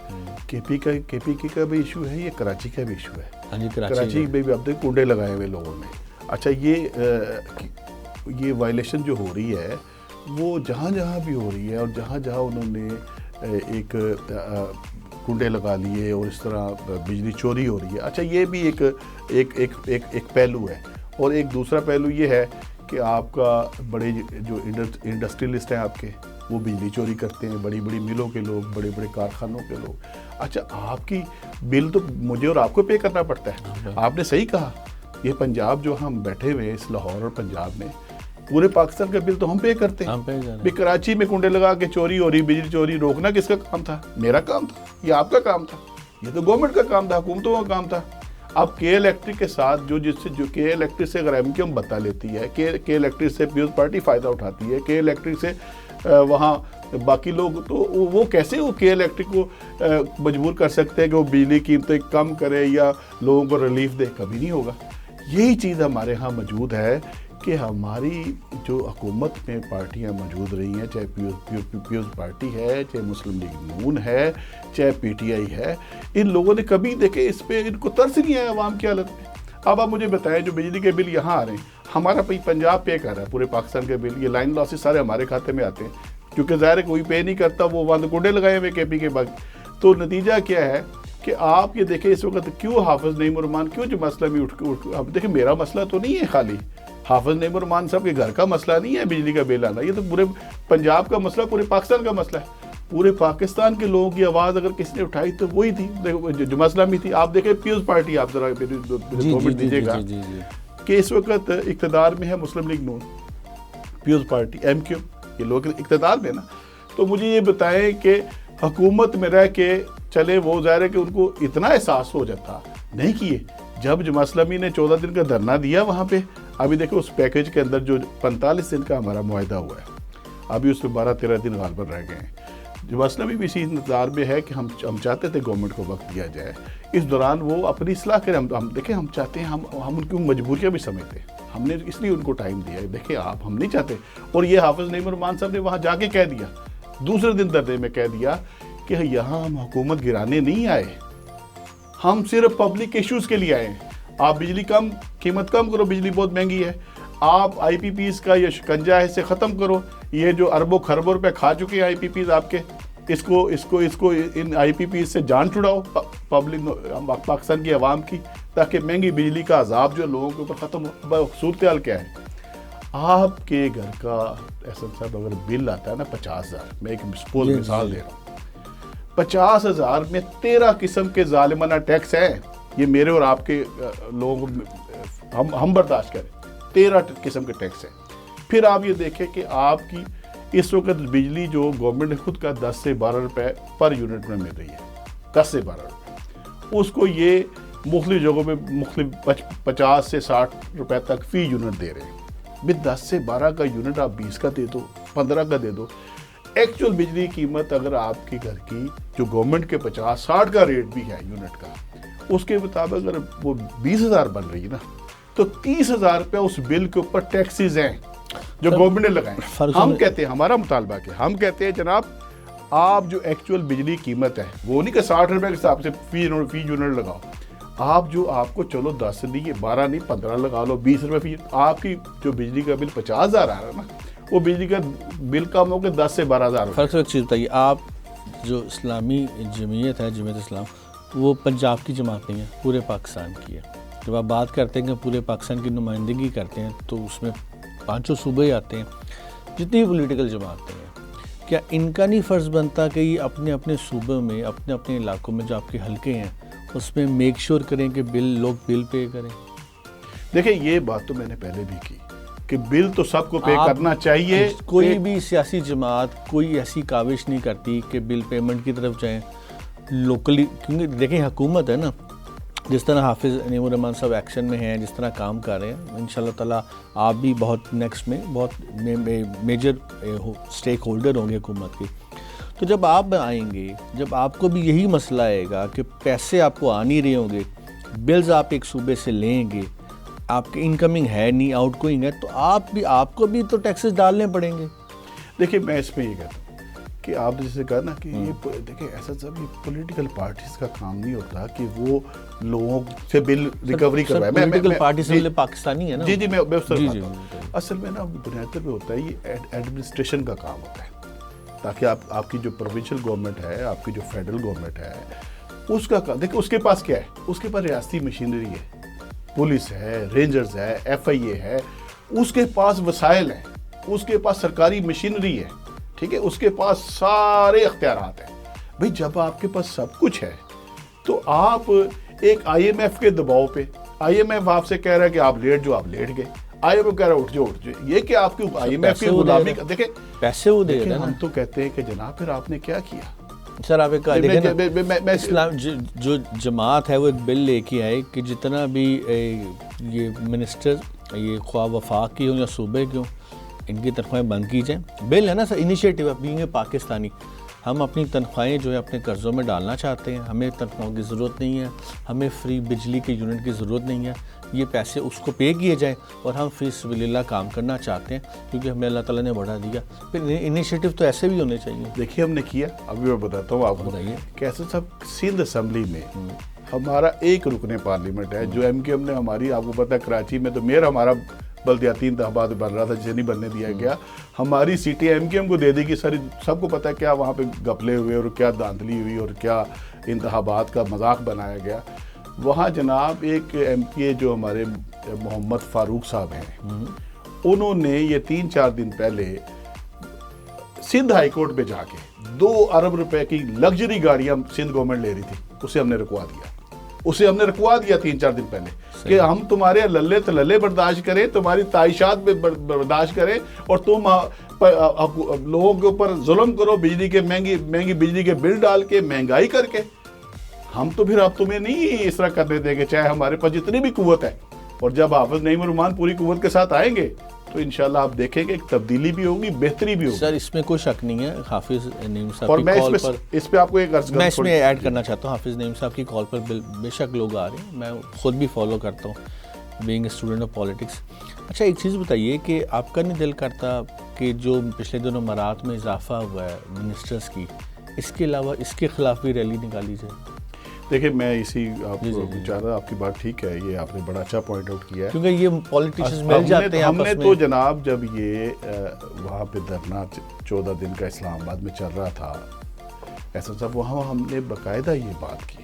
کے پی کے کا بھی ایشو ہے, یہ کراچی کا بھی ایشو ہے. کراچی میں بھی اب تک کنڈے لگائے ہوئے لوگوں نے. اچھا یہ وائلیشن جو ہو رہی ہے وہ جہاں جہاں بھی ہو رہی ہے, اور جہاں جہاں انہوں نے ایک کنڈے لگا لیے اور اس طرح بجلی چوری ہو رہی ہے. اچھا یہ بھی ایک پہلو ہے, اور ایک دوسرا پہلو یہ ہے کہ آپ کا بڑے جو انڈسٹریلسٹ ہیں آپ کے, وہ بجلی چوری کرتے ہیں، بڑی بڑی ملوں کے لوگ، بڑے بڑے کارخانوں کے لوگ. اچھا آپ کی بل تو مجھے اور آپ کو پے کرنا پڑتا ہے. آپ نے صحیح کہا، یہ پنجاب جو ہم بیٹھے ہوئے اس لاہور اور پنجاب میں، پورے پاکستان کا بل تو ہم پے کرتے ہیں. کراچی میں کنڈے لگا کے چوری ہو رہی، بجلی چوری روکنا کس کا کام تھا؟ میرا کام تھا یا آپ کا کام تھا؟ یہ تو گورنمنٹ کا کام تھا، حکومتوں کا کام تھا. اب کے الیکٹرک کے ساتھ جو کے الیکٹرک سے اگر ایم کیو ایم بتا لیتی ہے، کے الیکٹرک سے پیپلز پارٹی فائدہ اٹھاتی ہے، کے الیکٹرک سے وہاں باقی لوگ، تو وہ کیسے وہ کے الیکٹرک کو مجبور کر سکتے ہیں کہ وہ بجلی قیمتیں کم کرے یا لوگوں کو ریلیف دے؟ کبھی نہیں ہوگا. یہی چیز ہمارے ہاں موجود ہے کہ ہماری جو حکومت میں پارٹیاں موجود رہی ہیں، چاہے پیپلز پارٹی ہے، چاہے مسلم لیگ نون ہے، چاہے پی ٹی آئی ہے، ان لوگوں نے کبھی دیکھے اس پہ ان کو ترس نہیں آیا عوام کی حالت میں. اب آپ مجھے بتائیں جو بجلی کے بل یہاں آ رہے ہیں، ہمارا پنجاب پے کر رہا ہے پورے پاکستان کے بل، یہ لائن لاسز سارے ہمارے کھاتے میں آتے ہیں، کیونکہ ظاہر ہے کوئی پے نہیں کرتا، وہ وہاں کنڈے لگائے ہوئے کے پی کے بعد. تو نتیجہ کیا ہے کہ آپ یہ دیکھیں اس وقت کیوں حافظ نعیم الرحمان کیوں جو مسئلہ بھی اب دیکھیں میرا مسئلہ تو نہیں ہے خالی، حافظ نعیم الرحمان صاحب کے گھر کا مسئلہ نہیں ہے بجلی کا بل آنا، یہ تو پورے پنجاب کا مسئلہ، پورے پاکستان کا مسئلہ ہے. پورے پاکستان کے لوگوں کی آواز اگر کسی نے اٹھائی تو وہی تھی جو مسئلہ بھی تھی. آپ دیکھیں پیپلز پارٹی، آپ ذرا کامنٹ دیجیے گا کہ اس وقت اقتدار میں ہے مسلم لیگ نون، پیپلز پارٹی، ایم کیو، یہ لوگ اقتدار میں نا. تو مجھے یہ بتائیں کہ حکومت میں رہ کے چلے، وہ ظاہر ہے کہ ان کو اتنا احساس ہو جاتا نہیں کیے. جب جماعت اسلامی نے 14 دن کا دھرنا دیا وہاں پہ، ابھی دیکھو اس پیکیج کے اندر جو 45 دن کا ہمارا معاہدہ ہوا ہے، ابھی اس میں 12-13 دن غالباً رہ گئے ہیں. جماعت اسلامی بھی اسی انتظار میں ہے کہ ہم چاہتے تھے گورنمنٹ کو وقت دیا جائے، اس دوران وہ اپنی اصلاح کریں. ہم دیکھیں، ہم چاہتے ہیں، ہم ان کی مجبوریاں بھی سمجھتے ہیں، ہم نے اس لیے ان کو ٹائم دیا ہے. دیکھیں آپ، ہم نہیں چاہتے. اور یہ حافظ نعیم الرحمان صاحب نے وہاں جا کے کہہ دیا، دوسرے دن دھرنے میں کہہ دیا کہ یہاں ہم حکومت گرانے نہیں آئے، ہم صرف پبلک ایشوز کے لیے آئے ہیں. آپ بجلی قیمت کم کرو، بجلی بہت مہنگی ہے. آپ آئی پی پیز کا یہ شکنجہ ہے اسے ختم کرو. یہ جو اربوں خربوں روپے کھا چکے ہیں آئی پی پیز آپ کے، اس کو ان آئی پی پیز سے جان چھڑاؤ پبلک پاکستان کی عوام کی، تاکہ مہنگی بجلی کا عذاب جو لوگوں کے اوپر ختم ہو. صورتحال کیا ہے؟ آپ کے گھر کا احسن صاحب اگر بل آتا ہے نا 50,000، میں ایک مثال دے رہا ہوں، 50,000 میں 13 قسم کے ظالمانہ ٹیکس ہیں. یہ میرے اور آپ کے لوگوں کو ہم برداشت کریں، 13 قسم کے ٹیکس ہیں. پھر آپ یہ دیکھیں کہ آپ کی اس وقت بجلی جو گورنمنٹ نے خود کا 10 سے 12 روپے پر یونٹ میں مل رہی ہے، 10 سے 12 روپے، اس کو یہ مختلف جگہوں پہ مختلف 50 سے 60 روپے تک فی یونٹ دے رہے ہیں. بھی 10 سے 12 کا یونٹ آپ 20 کا دے دو، 15 کا دے دو. ایکچوئل بجلی قیمت اگر آپ کی گھر کی جو گورنمنٹ کے 50-60 کا ریٹ بھی ہے یونٹ کا، اس کے مطابق اگر وہ 20,000 بن رہی ہے نا، تو 30,000 روپے اس بل کے اوپر ٹیکسز ہیں جو گورنمنٹ نے لگائے. ہم کہتے ہیں، ہمارا مطالبہ کہ ہم کہتے ہیں جناب آپ جو ایکچوئل بجلی قیمت ہے وہ نہیں کہ 60 روپے کے حساب سے فی یونٹ لگاؤ. آپ کو چلو 10 نہیں، 12 نہیں، 15 لگا لو، 20 روپے فی. آپ کی جو بجلی کا بل 50,000 آ رہا ہے نا، وہ بجلی کا بل کم ہو کے 10 سے 12,000. فرق ایک چیز بتائیے، آپ جو اسلامی جمعیت ہے، جمعیت اسلام، وہ پنجاب کی جماعت نہیں ہے، پورے پاکستان کی ہے. جب آپ بات کرتے ہیں کہ پورے پاکستان کی نمائندگی کرتے ہیں تو اس میں 5 صوبے آتے ہیں، جتنی پولیٹیکل جماعتیں ہیں. کیا ان کا نہیں فرض بنتا کہ یہ اپنے اپنے صوبوں میں، اپنے اپنے علاقوں میں جو آپ کے حلقے ہیں اس میں میک شور کریں کہ لوگ بل پے کریں؟ دیکھیں یہ بات تو میں نے پہلے بھی کی کہ بل تو سب کو پے کرنا چاہیے. کوئی بھی سیاسی جماعت کوئی ایسی کاوش نہیں کرتی کہ بل پیمنٹ کی طرف جائیں لوکلی، کیونکہ دیکھیں حکومت ہے نا، جس طرح حافظ نعیم الرحمان صاحب ایکشن میں ہیں، جس طرح کام کر رہے ہیں، انشاءاللہ تعالیٰ آپ بھی بہت نیکسٹ میں بہت میجر سٹیک ہولڈر ہوں گے حکومت کے. تو جب آپ آئیں گے، جب آپ کو بھی یہی مسئلہ آئے گا کہ پیسے آپ کو آ نہیں رہے ہوں گے، بلز آپ ایک صوبے سے لیں گے، آپ کے انکمنگ ہے نہیں، آؤٹ گوئنگ ہے، تو آپ کو بھی تو ٹیکسز ڈالنے پڑیں گے. دیکھیں میں اس میں یہ کہتا ہوں کہ آپ نے جیسے کہا نا کہ یہ دیکھیں ایسا سب یہ پولیٹیکل پارٹیز کا کام نہیں ہوتا کہ وہ لوگوں سے بل ریکوری کروائے. پولیٹیکل پارٹی سے پاکستانی ہے نا. جی میں اصل میں نا بنیاد پہ ہوتا ہے یہ ایڈمنسٹریشن کا کام ہوتا ہے، تاکہ آپ کی جو پروونشل گورنمنٹ ہے، آپ کی جو فیڈرل گورنمنٹ ہے، اس کا کام دیکھیں. اس کے پاس کیا ہے؟ اس کے پاس ریاستی مشینری ہے، پولیس ہے، رینجرز ہے، ایف آئی اے ہے، اس کے پاس وسائل ہیں، اس کے پاس سرکاری مشینری ہے. ٹھیک ہے, اس کے پاس سارے اختیارات ہیں. بھئی جب آپ کے پاس سب کچھ ہے تو آپ ایک آئی ایم ایف کے دباؤ پہ, آئی ایم ایف آپ سے کہہ رہا ہے کہ آپ لیٹ جو, آپ لیٹ گئے, آئی ایم ایف کہہ رہا ہے اٹھ جو, اٹھ جو. یہ کہ آپ کی آئی ایم ایف کی غلامی, دیکھیں پیسے وہ دے رہے ہیں. ہم تو کہتے ہیں کہ جناب پھر آپ نے کیا کیا سر. آپ ایک اسلام جو جماعت ہے وہ ایک بل لے کے آئے کہ جتنا بھی یہ منسٹر, یہ خواہ وفاق کی ہوں یا صوبے کی ہوں, ان کی تنخواہیں بند کی جائیں. بل ہے نا سر, انیشیٹو ہے, بینگ پاکستانی. ہم اپنی تنخواہیں جو ہے اپنے قرضوں میں ڈالنا چاہتے ہیں, ہمیں تنخواہوں کی ضرورت نہیں ہے, ہمیں فری بجلی کے یونٹ کی ضرورت نہیں ہے, یہ پیسے اس کو پے کیے جائیں اور ہم فی سبیل اللہ کام کرنا چاہتے ہیں کیونکہ ہمیں اللہ تعالیٰ نے بڑھا دیا. پھر انیشیٹو تو ایسے بھی ہونے چاہیے. دیکھیے ہم نے کیا, ابھی میں بتاتا ہوں آپ کو. بتائیے. کیسے صاحب سندھ اسمبلی میں ہمارا ایک رکن پارلیمنٹ ہے جو ایم کیو ایم نے ہماری, آپ کو پتہ ہے کراچی میں تو میئر ہمارا بلدیاتی انتخابات بن رہا تھا جسے نہیں بننے دیا گیا, ہماری سیٹیں ایم کیو ایم کو دے دی کہ ساری, سب کو پتہ ہے کیا وہاں پہ گپلے ہوئے اور کیا دھاندلی ہوئی اور کیا انتخابات کا مذاق بنایا گیا. وہاں جناب ایک ایم پی اے جو ہمارے محمد فاروق صاحب ہیں, انہوں نے یہ 3-4 دن پہلے سندھ ہائی کورٹ پہ جا کے 2 ارب روپے کی لگژری گاڑیاں سندھ گورنمنٹ لے رہی تھی, اسے ہم نے رکوا دیا 3-4 دن پہلے کہ ہم تمہارے للے تللے برداشت کریں, تمہاری تعیشات برداشت کریں اور تم لوگوں کے اوپر ظلم کرو, بجلی کے مہنگی بجلی کے بل ڈال کے, مہنگائی کر کے. ہم تو پھر اب تمہیں نہیں اس طرح کرنے دیں گے چاہے ہمارے پاس جتنی بھی قوت ہے. اور جب حافظ نعیم الرحمان پوری قوت کے ساتھ آئیں گے تو انشاءاللہ آپ دیکھیں گے ایک تبدیلی بھی ہوگی, بہتری بھی ہوگی. سر اس میں کوئی شک نہیں ہے, حافظ نعیم صاحب اور کی میں کال پر, اس پہ آپ کو ایک عرض میں اس میں ایڈ کرنا چاہتا ہوں, حافظ نعیم صاحب کی کال پر بے شک لوگ آ رہے ہیں, میں خود بھی فالو کرتا ہوں being a student of politics. اچھا ایک چیز بتائیے کہ آپ کا نہیں دل کرتا کہ جو پچھلے دنوں امارات میں اضافہ ہوا ہے منسٹرز کی, اس کے علاوہ اس کے خلاف بھی ریلی نکالی جائے؟ دیکھیں میں اسی آپ کو چاہ رہا, آپ کی بات ٹھیک ہے, یہ آپ نے بڑا اچھا پوائنٹ آؤٹ کیا ہے کیونکہ یہ پولیٹیشنز مل جاتے ہیں. ہم نے تو جناب جب یہ وہاں پہ دھرنا 14 دن کا اسلام آباد میں چل رہا تھا ایسا صاحب, وہاں ہم نے باقاعدہ یہ بات کی.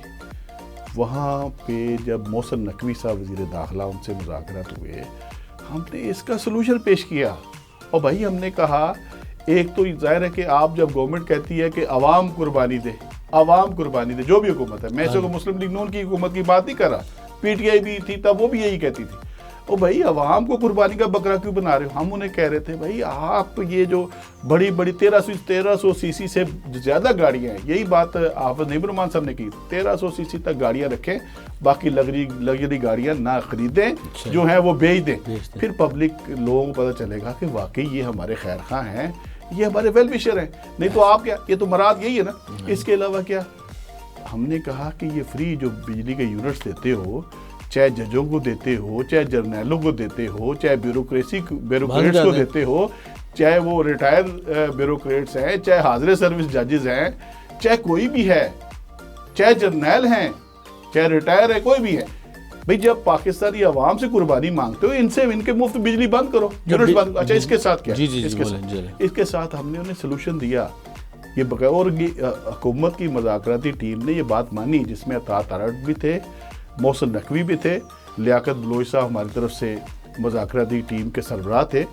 وہاں پہ جب محسن نقوی صاحب وزیر داخلہ, ان سے مذاکرات ہوئے, ہم نے اس کا سلوشن پیش کیا. اور بھائی ہم نے کہا ایک تو ظاہر ہے کہ آپ جب گورنمنٹ کہتی ہے کہ عوام قربانی دے, عوام قربانی دے, جو بھی حکومت ہے, میں اس کو مسلم لیگ نون کی حکومت کی بات نہیں کر رہا, پی ٹی آئی بھی تھی تب, وہ بھی یہی کہتی تھی. او بھائی عوام کو قربانی کا بکرا کیوں بنا رہے ہو؟ ہم انہیں کہہ رہے تھے بھائی آپ یہ جو بڑی 1300 سی سی سے زیادہ گاڑیاں ہیں, یہی بات حافظ نعیم الرحمان صاحب نے کی, 1300 سی سی تک گاڑیاں رکھیں, باقی لگژری گاڑیاں نہ خریدیں, جو ہیں وہ بیچ دیں. پھر پبلک لوگوں کو پتہ چلے گا کہ واقعی یہ ہمارے خیر خواہ ہیں, یہ ہمارے ویل وشر ہیں. نہیں تو آپ کیا, یہ تو مراد یہی ہے نا. اس کے علاوہ کیا ہم نے کہا کہ یہ فری جو بجلی کے یونٹس دیتے ہو, چاہے ججوں کو دیتے ہو, چاہے جرنیلوں کو دیتے ہو, چاہے بیوروکریٹس کو دیتے ہو, چاہے وہ ریٹائر بیوروکریٹس ہیں, چاہے حاضر سروس ججز ہیں, چاہے کوئی بھی ہے, چاہے جرنیل ہیں, چاہے ریٹائر ہے, کوئی بھی ہے, بھئی جب پاکستانی عوام سے قربانی مانگتے ہو, ان کے مفت بجلی بند کرو, یونٹس بند کرو. اچھا اس کے ساتھ کیا, اس کے ساتھ ہم نے انہیں سلوشن دیا. یہ بغیر حکومت کی مذاکراتی ٹیم نے یہ بات مانی, جس میں اطاعت ارٹ بھی تھے, محسن نقوی بھی تھے, لیاقت بلوچ صاحب ہماری طرف سے مذاکراتی ٹیم کے سربراہ تھے.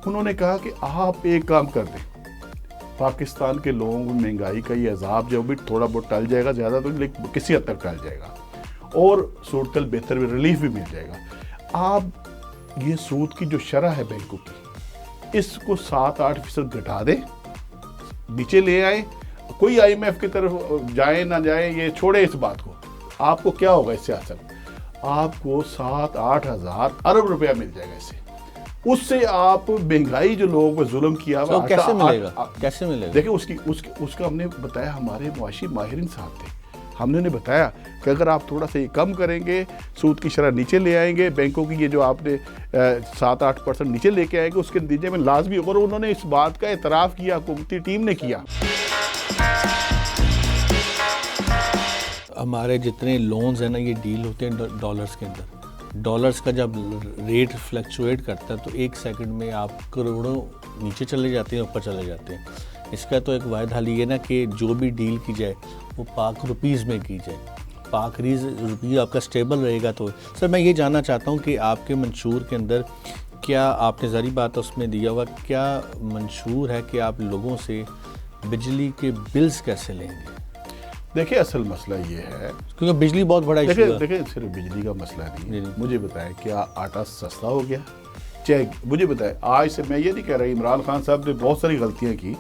انہوں نے کہا کہ آپ ایک کام کر دیں, پاکستان کے لوگوں کو مہنگائی کا یہ عذاب جو بھی تھوڑا بہت ٹل جائے گا, زیادہ تو لیکن کسی حد تک ٹل جائے گا, اور صورتحال بہتر بھی, ریلیف بھی مل جائے گا. آپ یہ سود کی جو شرح ہے بینکوں کی, اس کو 7-8% گھٹا دیں, نیچے لے آئیں. کوئی آئی ایم ایف کی طرف جائیں نہ جائیں, یہ چھوڑے اس بات کو. آپ کو کیا ہوگا اس سے اصل, آپ کو 7-8 ہزار ارب روپیہ مل جائے گا اس سے. اس سے آپ مہنگائی جو لوگوں کو ظلم کیا کیسے ملے گا, کیسے ملے گا؟ دیکھیں اس کا ہم نے بتایا, ہمارے معاشی ماہرین صاحب تھے, ہم نے انہیں بتایا کہ اگر آپ تھوڑا سا یہ کم کریں گے, سود کی شرح نیچے لے آئیں گے, بینکوں کی یہ جو آپ نے 7-8% نیچے لے کے آئیں گے, اس کے نتیجے میں لازمی ہوگا. اور انہوں نے اس بات کا اعتراف کیا, حکومتی ٹیم نے کیا. ہمارے جتنے لونز ہیں نا, یہ ڈیل ہوتے ہیں ڈالرز کے اندر. ڈالرز کا جب ریٹ فلکچویٹ کرتا ہے تو 1 سیکنڈ میں آپ کروڑوں نیچے چلے جاتے ہیں, اوپر چلے جاتے ہیں. اس کا تو ایک واحد حل یہ نا کہ جو بھی ڈیل کی جائے وہ پاک روپیز میں کی جائے. پاک روپیز آپ کا سٹیبل رہے گا. تو سر میں یہ جاننا چاہتا ہوں کہ آپ کے منشور کے اندر کیا آپ نے ظاہری بات اس میں دیا ہوا، کیا منشور ہے کہ آپ لوگوں سے بجلی کے بلز کیسے لیں گے؟ دیکھیں اصل مسئلہ یہ ہے، کیونکہ بجلی بہت بڑا ایشو ہے. دیکھیں صرف بجلی کا مسئلہ نہیں ہے. جی. مجھے بتائیں کیا آٹا سستا ہو گیا؟ چاہے مجھے بتائیں، آج سے میں یہ نہیں کہہ رہا، عمران خان صاحب نے بہت ساری غلطیاں کی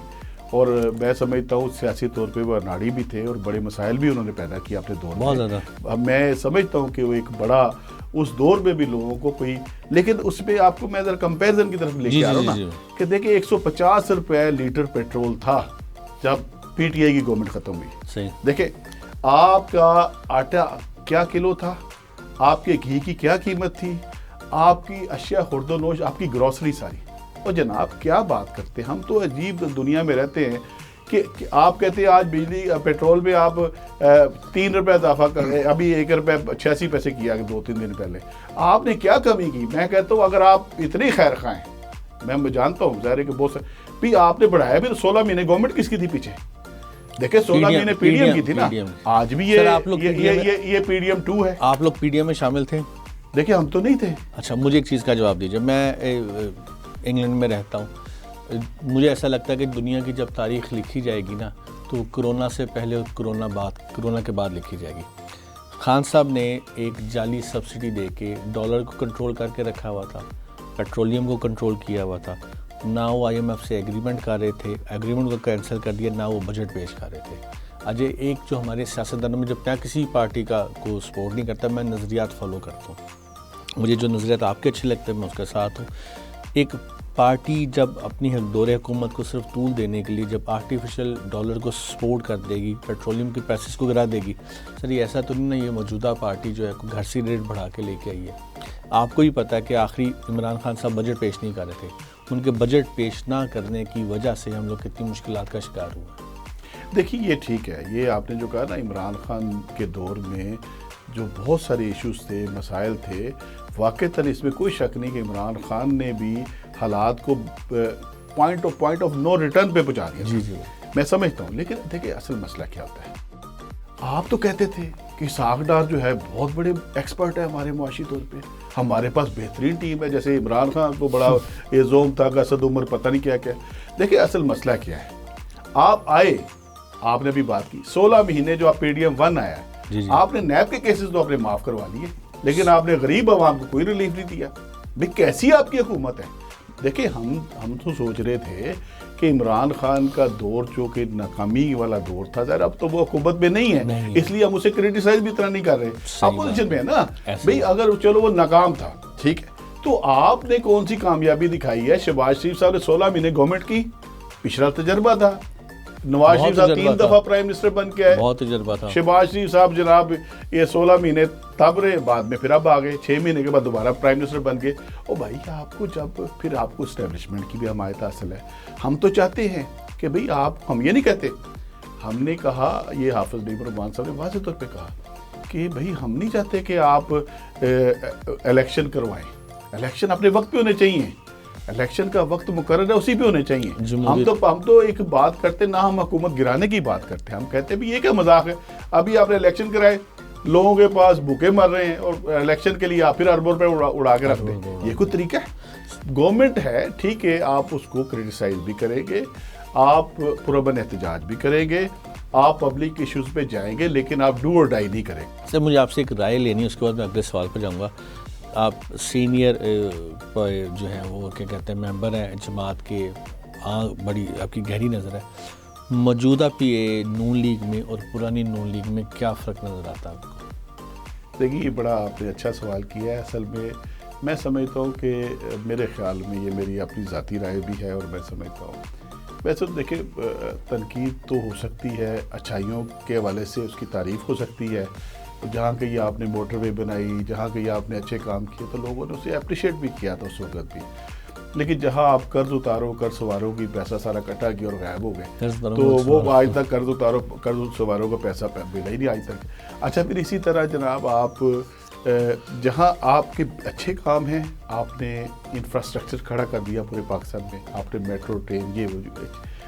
اور میں سمجھتا ہوں سیاسی طور پہ وہ ناڑی بھی تھے اور بڑے مسائل بھی انہوں نے پیدا کیے اپنے دور میں. بہت زیادہ. میں سمجھتا ہوں کہ وہ ایک بڑا اس دور میں بھی لوگوں کو کوئی، لیکن اس پہ آپ کو میں ذرا کمپیریزن کی طرف لے کے آ رہا ہوں نا کہ دیکھیں 150 روپے لیٹر پیٹرول تھا جب پی ٹی آئی کی گورنمنٹ ختم ہوئی. صحیح. دیکھیں آپ کا آٹا کیا کلو تھا، آپ کے گھی کی کیا قیمت تھی، آپ کی اشیاء خرد و نوش، آپ کی گروسری ساری. اور جناب کیا بات کرتے ہیں ہم، تو عجیب دنیا میں رہتے ہیں کہ آپ کہتے ہیں آج بجلی پیٹرول میں آپ 3 روپے اضافہ کر رہے ہیں، ابھی 1 روپے 86 پیسے کیا 2-3 دن پہلے. آپ نے کیا کمی کی؟ میں کہتا ہوں اگر آپ اتنے خیر خواہ ہیں، میں جانتا ہوں ظاہر ہے کہ بہت سے بھی آپ نے بڑھایا بھی. 16 مہینے گورنمنٹ کس کی تھی پیچھے؟ دیکھیں 16 مہینے پی ڈی ایم کی تھی نا. آج بھی یہ پی ڈی ایم 2 ہے. آپ لوگ پی ڈی ایم میں شامل تھے؟ دیکھیں ہم تو نہیں تھے. اچھا مجھے ایک چیز کا جواب دیجیے. میں انگلینڈ میں رہتا ہوں، مجھے ایسا لگتا ہے کہ دنیا کی جب تاریخ لکھی جائے گی نا تو کرونا سے پہلے اور کرونا کے بعد لکھی جائے گی. خان صاحب نے ایک جعلی سبسڈی دے کے ڈالر کو کنٹرول کر کے رکھا ہوا تھا، پیٹرولیم کو کنٹرول کیا ہوا تھا. نہ وہ آئی ایم ایف سے ایگریمنٹ کر رہے تھے، ایگریمنٹ کو کینسل کر دیا، نہ وہ بجٹ پیش کر رہے تھے. آج ایک جو ہمارے سیاستدانوں میں، جب میں کسی پارٹی کو سپورٹ نہیں کرتا، میں نظریات فالو کرتا ہوں. مجھے جو نظریات آپ کے اچھے لگتے ہیں میں اس کے ساتھ ہوں. ایک پارٹی جب اپنی دور حکومت کو صرف طول دینے کے لیے جب آرٹیفیشل ڈالر کو سپورٹ کر دے گی، پیٹرولیم کے پرائسز کو گرا دے گی، سر یہ ایسا تو نہیں نا یہ موجودہ پارٹی جو ہے گھر سے ریٹ بڑھا کے لے کے آئی ہے. آپ کو ہی پتہ ہے کہ آخری عمران خان صاحب بجٹ پیش نہیں کر رہے تھے، ان کے بجٹ پیش نہ کرنے کی وجہ سے ہم لوگ کتنی مشکلات کا شکار ہوئے. دیکھیے یہ ٹھیک ہے، یہ آپ نے جو کہا نا عمران خان کے دور میں جو بہت سارے ایشوز تھے، مسائل تھے، واقعتاً اس میں کوئی شک نہیں کہ عمران خان نے بھی حالات کو پوائنٹ آف نو ریٹرن پہ پہنچا دیا. جی میں سمجھتا ہوں. لیکن دیکھیں اصل مسئلہ کیا ہوتا ہے، آپ تو کہتے تھے کہ اسحاق ڈار جو ہے بہت بڑے ایکسپرٹ ہے ہمارے معاشی طور پہ، ہمارے پاس بہترین ٹیم ہے. جیسے عمران خان کو بڑا زوم تھا کہ اسد عمر پتہ نہیں کیا کیا. دیکھیں اصل مسئلہ کیا ہے، آپ آئے، آپ نے بھی بات کی 16 مہینے جو آپ پی ڈی ایم 1 آیا، آپ نے نیب کے کیسز تو اپنے معاف کروا لیے، لیکن آپ نے غریب عوام کو کوئی ریلیف نہیں دیا. بھئی کیسی آپ کی حکومت ہے؟ دیکھیں ہم تو سوچ رہے تھے کہ عمران خان کا دور جو کہ ناکامی والا دور تھا، ذرا اب تو وہ حکومت میں نہیں ہے، اس لیے ہم اسے کرٹیسائز بھی اتنا نہیں کر رہے. اپوزیشن میں ہے نا بھئی، اگر چلو وہ ناکام تھا ٹھیک ہے، تو آپ نے کون سی کامیابی دکھائی ہے؟ شہباز شریف صاحب نے 16 مہینے گورنمنٹ کی، پچھلا تجربہ تھا. نواز شریف صاحب 3 دفعہ پرائم منسٹر بن کے آئے، بہت تجربہ تھا. شہباز شریف صاحب جناب یہ 16 مہینے تب رہے، بعد میں پھر اب آ گئے، 6 مہینے کے بعد دوبارہ پرائم منسٹر بن گئے. او بھائی آپ کو جب پھر آپ کو اسٹیبلشمنٹ کی بھی حمایت حاصل ہے. ہم تو چاہتے ہیں کہ بھئی آپ، ہم یہ نہیں کہتے، ہم نے کہا، یہ حافظ نعیم الرحمان صاحب نے واضح طور پہ کہا کہ بھئی ہم نہیں چاہتے کہ آپ الیکشن کروائیں، الیکشن اپنے وقت پہ ہونے چاہیے، الیکشن کا وقت مقرر ہے اسی پہ ہونے چاہیے. ہم تو ایک بات کرتے نہ، ہم حکومت گرانے کی بات کرتے ہیں. ہم کہتے ہیں بھی یہ کیا مذاق ہے، ابھی آپ نے الیکشن کرائے، لوگوں کے پاس بھوکے مر رہے ہیں، اور الیکشن کے لیے آپ پھر اربوں روپے اڑا کے رکھ دیں. یہ کوئی طریقہ ہے؟ گورنمنٹ ہے ٹھیک ہے، آپ اس کو کرٹیسائز بھی کریں گے، آپ پرامن احتجاج بھی کریں گے، آپ پبلک ایشوز پہ جائیں گے، لیکن آپ ڈو اور ڈائی نہیں کریں. سر مجھے آپ سے ایک رائے لینی ہے، اس کے بعد میں اگلے سوال پہ جاؤں گا. آپ سینئر جو ہیں وہ کیا کہتے ہیں ممبر ہیں جماعت کے، بڑی آپ کی گہری نظر ہے، موجودہ پی اے نون لیگ میں اور پرانی نون لیگ میں کیا فرق نظر آتا ہے آپ کو؟ دیکھیے یہ بڑا آپ نے اچھا سوال کیا ہے. اصل میں سمجھتا ہوں کہ میرے خیال میں یہ میری اپنی ذاتی رائے بھی ہے، اور میں سمجھتا ہوں ویسے تو دیکھیں تنقید تو ہو سکتی ہے، اچھائیوں کے حوالے سے اس کی تعریف ہو سکتی ہے. جہاں کہ یہ آپ نے موٹر وے بنائی، جہاں کہ یہ آپ نے اچھے کام کیے تو لوگوں نے اسے اپریشیٹ بھی کیا تھا اس وقت بھی. لیکن جہاں آپ قرض اتارو، قرض سوارو کی پیسہ سارا کٹا گیا اور غائب ہو گئے، تو وہ آج تک قرض سوارو کا پیسہ ملا ہی نہیں آج تک. اچھا پھر اسی طرح جناب آپ جہاں آپ کے اچھے کام ہیں، آپ نے انفراسٹرکچر کھڑا کر دیا پورے پاکستان میں، آپ نے میٹرو ٹرین یہ وہ،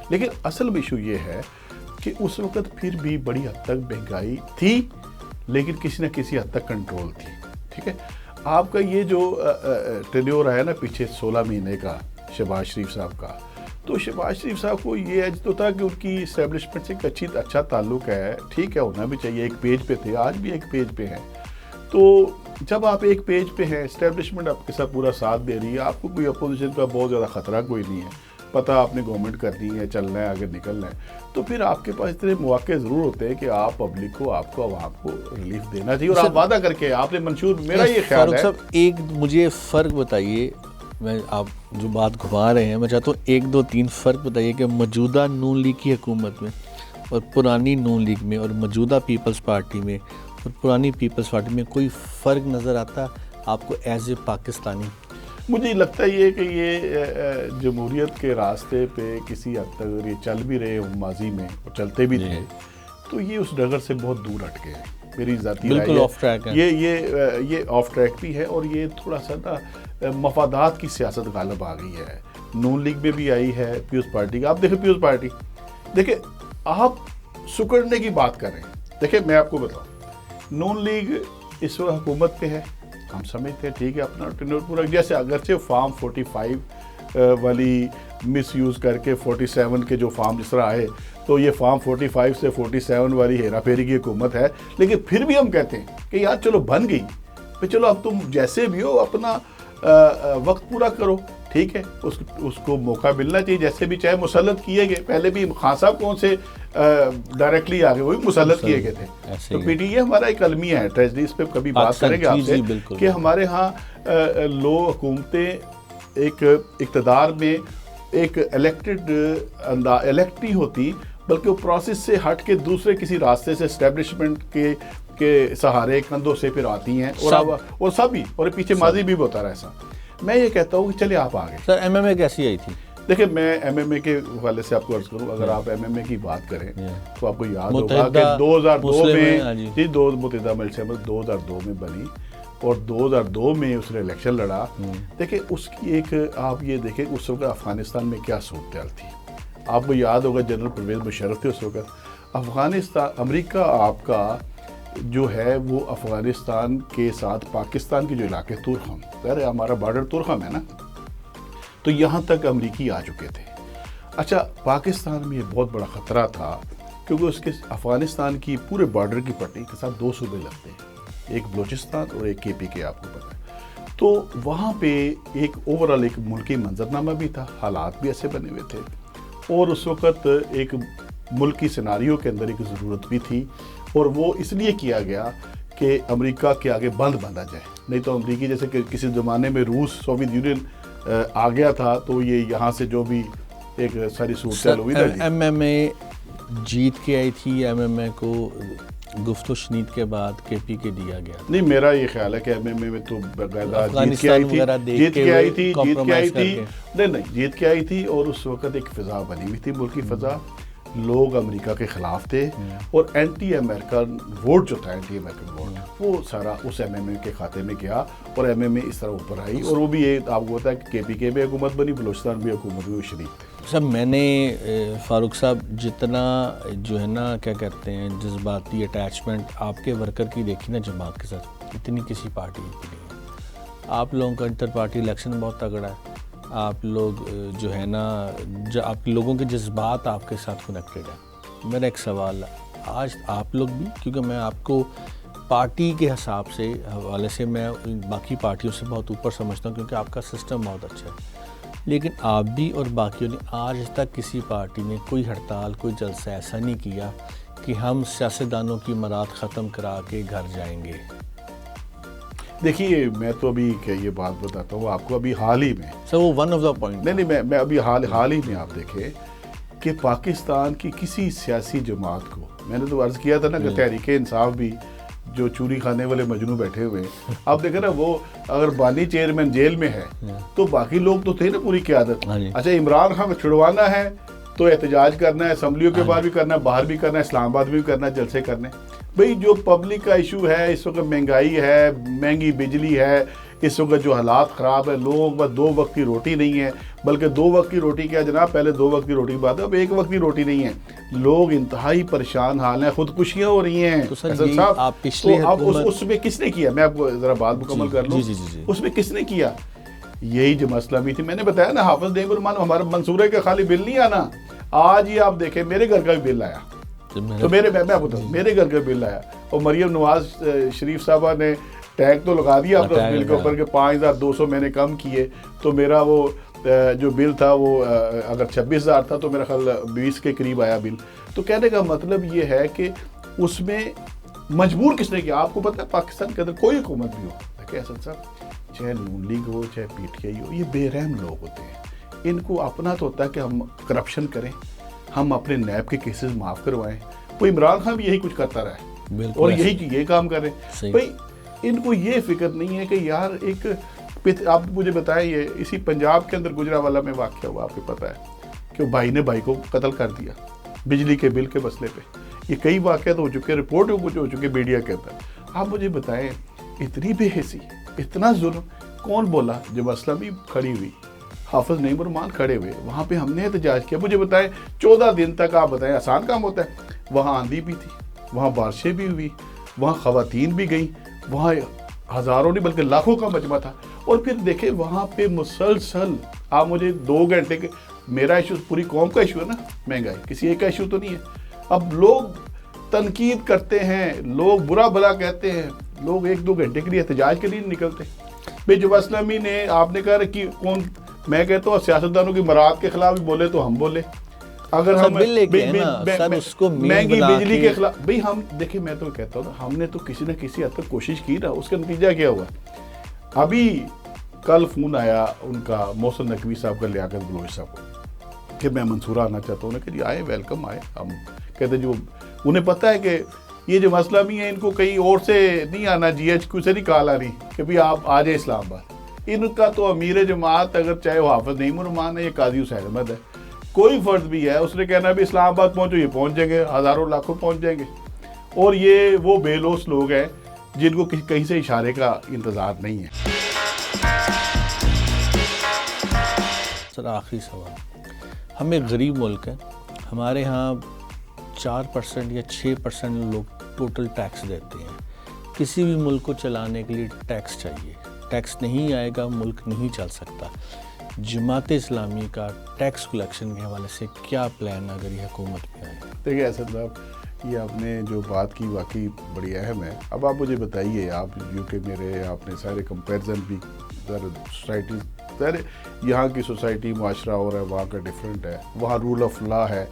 لیکن اصل ایشو یہ ہے کہ اس وقت پھر بھی بڑی حد تک مہنگائی تھی، لیکن کسی نہ کسی حد تک کنٹرول تھی. ٹھیک ہے، آپ کا یہ جو ٹینیور ہے نا پیچھے 16 مہینے کا شہباز شریف صاحب کا، تو شہباز شریف صاحب کو یہ ایج تو تھا کہ ان کی اسٹیبلشمنٹ سے ایک اچھا تعلق ہے، ٹھیک ہے ہونا بھی چاہیے، ایک پیج پہ تھے، آج بھی ایک پیج پہ ہیں. تو جب آپ ایک پیج پہ ہیں، اسٹیبلشمنٹ آپ کے ساتھ پورا ساتھ دے رہی ہے، آپ کو کوئی اپوزیشن کا بہت زیادہ خطرہ کوئی نہیں ہے، پتہ آپ نے گورنمنٹ کرنی ہے، چلنا ہے، آگے نکلنا ہے، تو پھر آپ کے پاس اتنے مواقع ضرور ہوتے ہیں کہ آپ پبلک کو، آپ کو عوام کو ریلیف دینا چاہیے، اور آپ وعدہ کر کے آپ نے منشور، میرا یہ خیال فاروق ہے. صاحب ایک مجھے فرق بتائیے، میں آپ جو بات گھما رہے ہیں میں چاہتا ہوں 1 2 3 فرق بتائیے کہ موجودہ نون لیگ کی حکومت میں اور پرانی نون لیگ میں اور موجودہ پیپلز پارٹی میں اور پرانی پیپلز پارٹی میں کوئی فرق نظر آتا آپ کو ایز اے پاکستانی؟ مجھے لگتا ہے یہ کہ یہ جمہوریت کے راستے پہ کسی حد تک اگر یہ چل بھی رہے ہوں ماضی میں اور چلتے بھی رہے تو یہ اس ڈگر سے بہت دور ہٹ گئے ہیں. میری ذاتی رائے بالکل آف ٹریک ہے، یہ آف ٹریک بھی ہے، اور یہ تھوڑا سا نا مفادات کی سیاست غالب آ گئی ہے. نون لیگ میں بھی آئی ہے، پیپلز پارٹی کا. آپ دیکھیں پیپلز پارٹی، دیکھیں آپ سکڑنے کی بات کر رہے ہیں. دیکھیں میں آپ کو بتاؤں، نون لیگ اس وقت حکومت پہ ہے، ہم سمجھتے ہیں ٹھیک ہے اپنا ٹینور پورا، جیسے اگرچہ فارم 45 والی مس یوز کر کے 47 کے جو فارم جس طرح آئے، تو یہ فارم 45 سے 47 والی ہیرا پھیری کی حکومت ہے، لیکن پھر بھی ہم کہتے ہیں کہ یار چلو بن گئی، پھر چلو اب تم جیسے بھی ہو اپنا وقت پورا کرو، ٹھیک ہے، اس کو موقع ملنا چاہیے، جیسے بھی چاہے مسلط کیے گئے. پہلے بھی خان صاحب کون سے ڈائریکٹلی آگے وہی مسلط کیے گئے تھے. تو پی ٹی اے ہمارا ایک المیہ ہے، ٹریجڈی اس پہ کبھی بات کریں گے آپ سے کہ ہمارے ہاں لوگ حکومتیں ایک اقتدار میں ایک الیکٹڈ الیکٹ نہیں ہوتی، بلکہ وہ پروسیس سے ہٹ کے دوسرے کسی راستے سے اسٹیبلشمنٹ کے سہارے کندھوں سے پھر آتی ہیں، اور سبھی، اور پیچھے ماضی بھی ہوتا رہا ایسا. میں یہ کہتا ہوں کہ چلے آپ آگے. سر ایم ایم اے کیسی آئی تھی؟ دیکھیں میں ایم ایم اے کے حوالے سے آپ کو عرض کروں، اگر آپ ایم ایم اے کی بات کریں تو آپ کو یاد ہوگا کہ 2002 میں متحدہ ملک 2002 میں بنی، اور 2002 میں اس نے الیکشن لڑا. دیکھیں اس کی ایک آپ یہ دیکھیں اس وقت افغانستان میں کیا صورتحال تھی. آپ کو یاد ہوگا جنرل پرویز مشرف تھے اس وقت. افغانستان، امریکہ آپ کا جو ہے وہ افغانستان کے ساتھ پاکستان کے جو علاقے تورخم، ظاہر ہے ہمارا بارڈر تورخم ہے نا، تو یہاں تک امریکی آ چکے تھے. اچھا پاکستان میں یہ بہت بڑا خطرہ تھا کیونکہ اس کے افغانستان کی پورے بارڈر کی پٹی کے ساتھ 2 صوبے لگتے ہیں، ایک بلوچستان اور ایک کے پی کے، آپ کو پتہ ہے. تو وہاں پہ ایک اوورال ایک ملکی منظرنامہ بھی تھا، حالات بھی ایسے بنے ہوئے تھے، اور اس وقت ایک ملکی سیناریو کے اندر ایک ضرورت بھی تھی، اور وہ اس لیے کیا گیا کہ امریکہ کے آگے بند باندھا جائے. نہیں تو امریکی جیسے کہ کسی زمانے میں روس سوویت یونین آ گیا تھا تو یہ یہاں سے جو بھی ایک ساری صورتحال ہوئی تھی. ایم ایم اے جیت کے آئی تھی، ایم ایم اے کو گفت و شنید کے بعد کے پی کے دیا گیا؟ نہیں میرا یہ خیال ہے کہ ایم ایم اے میں تو باقاعدہ جیت کے آئی تھی، اور اس وقت ایک فضا بنی ہوئی تھی، ملکی فضا. لوگ امریکہ کے خلاف تھے، اور اینٹی امریکن ووٹ جو تھا، اینٹی امریکن ووٹ، وہ سارا اس ایم ایم اے کے کھاتے میں گیا، اور ایم ایم اے اس طرح اوپر آئی. اور وہ بھی یہ آپ کو پتا ہے کہ کے پی کے بھی حکومت بنی، بلوچستان بھی حکومت بھی شریک تھے. سب میں نے فاروق صاحب جتنا جو ہے نا کیا کہتے ہیں جذباتی اٹیچمنٹ آپ کے ورکر کی دیکھی نا جماعت کے ساتھ، اتنی کسی پارٹی کی نہیں ہے. آپ لوگوں کا انٹر پارٹی الیکشن بہت تگڑا ہے، آپ لوگ جو ہے نا آپ لوگوں کے جذبات آپ کے ساتھ کنیکٹڈ ہیں. میرا ایک سوال ہے، آج آپ لوگ بھی، کیونکہ میں آپ کو پارٹی کے حساب سے حوالے سے میں باقی پارٹیوں سے بہت اوپر سمجھتا ہوں کیونکہ آپ کا سسٹم بہت اچھا ہے، لیکن آپ بھی اور باقیوں نے آج تک کسی پارٹی نے کوئی ہڑتال، کوئی جلسہ ایسا نہیں کیا کہ ہم سیاستدانوں کی مراد ختم کرا کے گھر جائیں گے. دیکھیے میں تو ابھی کہ یہ بات بتاتا ہوں آپ کو، ابھی حال ہی میں سر وہ ون آف دا پوائنٹ، نہیں میں ابھی حال ہی میں آپ دیکھیں کہ پاکستان کی کسی سیاسی جماعت کو، میں نے تو عرض کیا تھا نا کہ تحریک انصاف بھی جو چوری کھانے والے مجنوں بیٹھے ہوئے ہیں، آپ دیکھیں نا وہ اگر بانی چیئرمین جیل میں ہے تو باقی لوگ تو تھے نا پوری قیادت. اچھا عمران خان کو چھڑوانا ہے تو احتجاج کرنا ہے، اسمبلیوں کے باہر بھی کرنا ہے، باہر بھی کرنا ہے، اسلام آباد میں بھی کرنا ہے، جلسے کرنے. بھئی جو پبلک کا ایشو ہے اس وقت مہنگائی ہے، مہنگی بجلی ہے، اس وقت جو حالات خراب ہے، لوگوں کے پاس 2 وقت کی روٹی نہیں ہے، بلکہ 2 وقت کی روٹی کیا جناب، پہلے 2 وقت کی روٹی کی بات ہے، اب 1 وقت کی روٹی نہیں ہے، لوگ انتہائی پریشان حال ہیں، خودکشیاں ہو رہی ہیں تو سر حسن یہی صاحب، آپ پچھلی تو اب حکومت اس میں کس نے کیا، میں آپ کو ذرا بات مکمل کر لوں، جی اس میں کس نے کیا، یہی جو مسئلہ بھی تھی، میں نے بتایا نا، حافظ نعیم الرحمان، ہمارا منصورے کا خالی بل نہیں آنا، آج ہی آپ دیکھیں میرے گھر کا بھی بل آیا، تو میں آپ بتاؤں میرے گھر کا بل آیا، اور مریم نواز شریف صاحبہ نے ٹیگ تو لگا دیا اپنے بل کے اوپر کہ 5200 میں نے کم کیے، تو میرا وہ جو بل تھا وہ اگر 26,000 تھا تو میرا خیال 20 کے قریب آیا بل. تو کہنے کا مطلب یہ ہے کہ اس میں مجبور کس نے کیا. آپ کو پتہ ہے پاکستان کے اندر کوئی حکومت بھی ہو، دیکھیں اسد صاحب، چاہے نون لیگ ہو چاہے پی ٹی آئی ہو، یہ بے رحم لوگ ہوتے ہیں. ان کو اپنا تو ہوتا ہے کہ ہم کرپشن کریں، ہم اپنے نیب کے کیسز معاف کروائیں. وہ عمران خان بھی یہی کچھ کرتا رہا ہے اور یہی کام کریں. بھائی ان کو یہ فکر نہیں ہے کہ یار ایک آپ مجھے بتائیں، یہ اسی پنجاب کے اندر گجرانوالہ میں واقعہ ہوا، آپ کو پتہ ہے کہ بھائی نے بھائی کو قتل کر دیا بجلی کے بل کے مسئلے پہ. یہ کئی واقعات ہو چکے، رپورٹ ہو چکے میڈیا کے اندر. آپ مجھے بتائیں اتنی بے حسی، اتنا ظلم کون بولا؟ جب مسئلہ بھی کھڑی ہوئی، حافظ نعیم الرحمان کھڑے ہوئے، وہاں پہ ہم نے احتجاج کیا. مجھے بتائیں 14 دن تک، آپ بتائیں آسان کام ہوتا ہے؟ وہاں آندھی بھی تھی، وہاں بارشیں بھی ہوئی، وہاں خواتین بھی گئیں، وہاں ہزاروں نہیں بلکہ لاکھوں کا مجمع تھا. اور پھر دیکھیں وہاں پہ مسلسل، آپ مجھے 2 گھنٹے کے، میرا ایشو پوری قوم کا ایشو ہے نا، مہنگائی کسی ایک کا ایشو تو نہیں ہے. اب لوگ تنقید کرتے ہیں، لوگ برا بھلا کہتے ہیں، لوگ 1-2 گھنٹے کے لیے احتجاج کے لیے نہیں نکلتے. بھائی جو اسلامی نے، آپ نے کہا کہ کون، میں کہتا ہوں سیاستدانوں کی مراد کے خلاف بھی بولے تو ہم بولے. اگر ہم مہنگی بجلی کے خلاف، بھئی ہم دیکھیں، میں تو کہتا ہوں ہم نے تو کسی نہ کسی حد تک کوشش کی نا. اس کا نتیجہ کیا ہوا؟ ابھی کل فون آیا ان کا محسن نقوی صاحب کا، لیاقت بلوچ صاحب کو، کہ میں منصورہ آنا چاہتا ہوں. انہوں نے کہا جی آئے، ویلکم آئے. ہم کہتے جو انہیں پتہ ہے کہ یہ جو مسئلہ بھی ہے ان کو کہیں اور سے نہیں آنا، جی ایچ کیو سے نہیں کال آ رہی کہ بھئی آپ آ جائیں اسلام آباد. ان کا تو امیر جماعت، اگر چاہے وہ حافظ نعیم الرحمان ہے یا قاضی حسین احمد ہے، کوئی فرد بھی ہے، اس نے کہنا بھی اسلام آباد پہنچو، یہ پہنچ جائیں گے، ہزاروں لاکھوں پہنچ جائیں گے. اور یہ وہ بے لوث لوگ ہیں جن کو کہیں سے اشارے کا انتظار نہیں ہے. سر آخری سوال، ہم ایک غریب ملک ہے، ہمارے ہاں 4% یا 6% لوگ ٹوٹل ٹیکس دیتے ہیں. کسی بھی ملک کو چلانے کے لیے ٹیکس چاہیے، ٹیکس نہیں آئے گا ملک نہیں چل سکتا. جماعت اسلامی کا ٹیکس کلیکشن کے حوالے سے کیا پلان اگر یہ حکومت میں آئے؟ دیکھیں اسد صاحب، یہ آپ نے جو بات کی واقعی بڑی اہم ہے. اب آپ مجھے بتائیے، آپ یو کے میرے، آپ نے سارے کمپیریزن بھی، سوسائٹی، یہاں کی سوسائٹی معاشرہ اور ہے، وہاں کا ڈیفرنٹ ہے. وہاں رول آف لا ہے،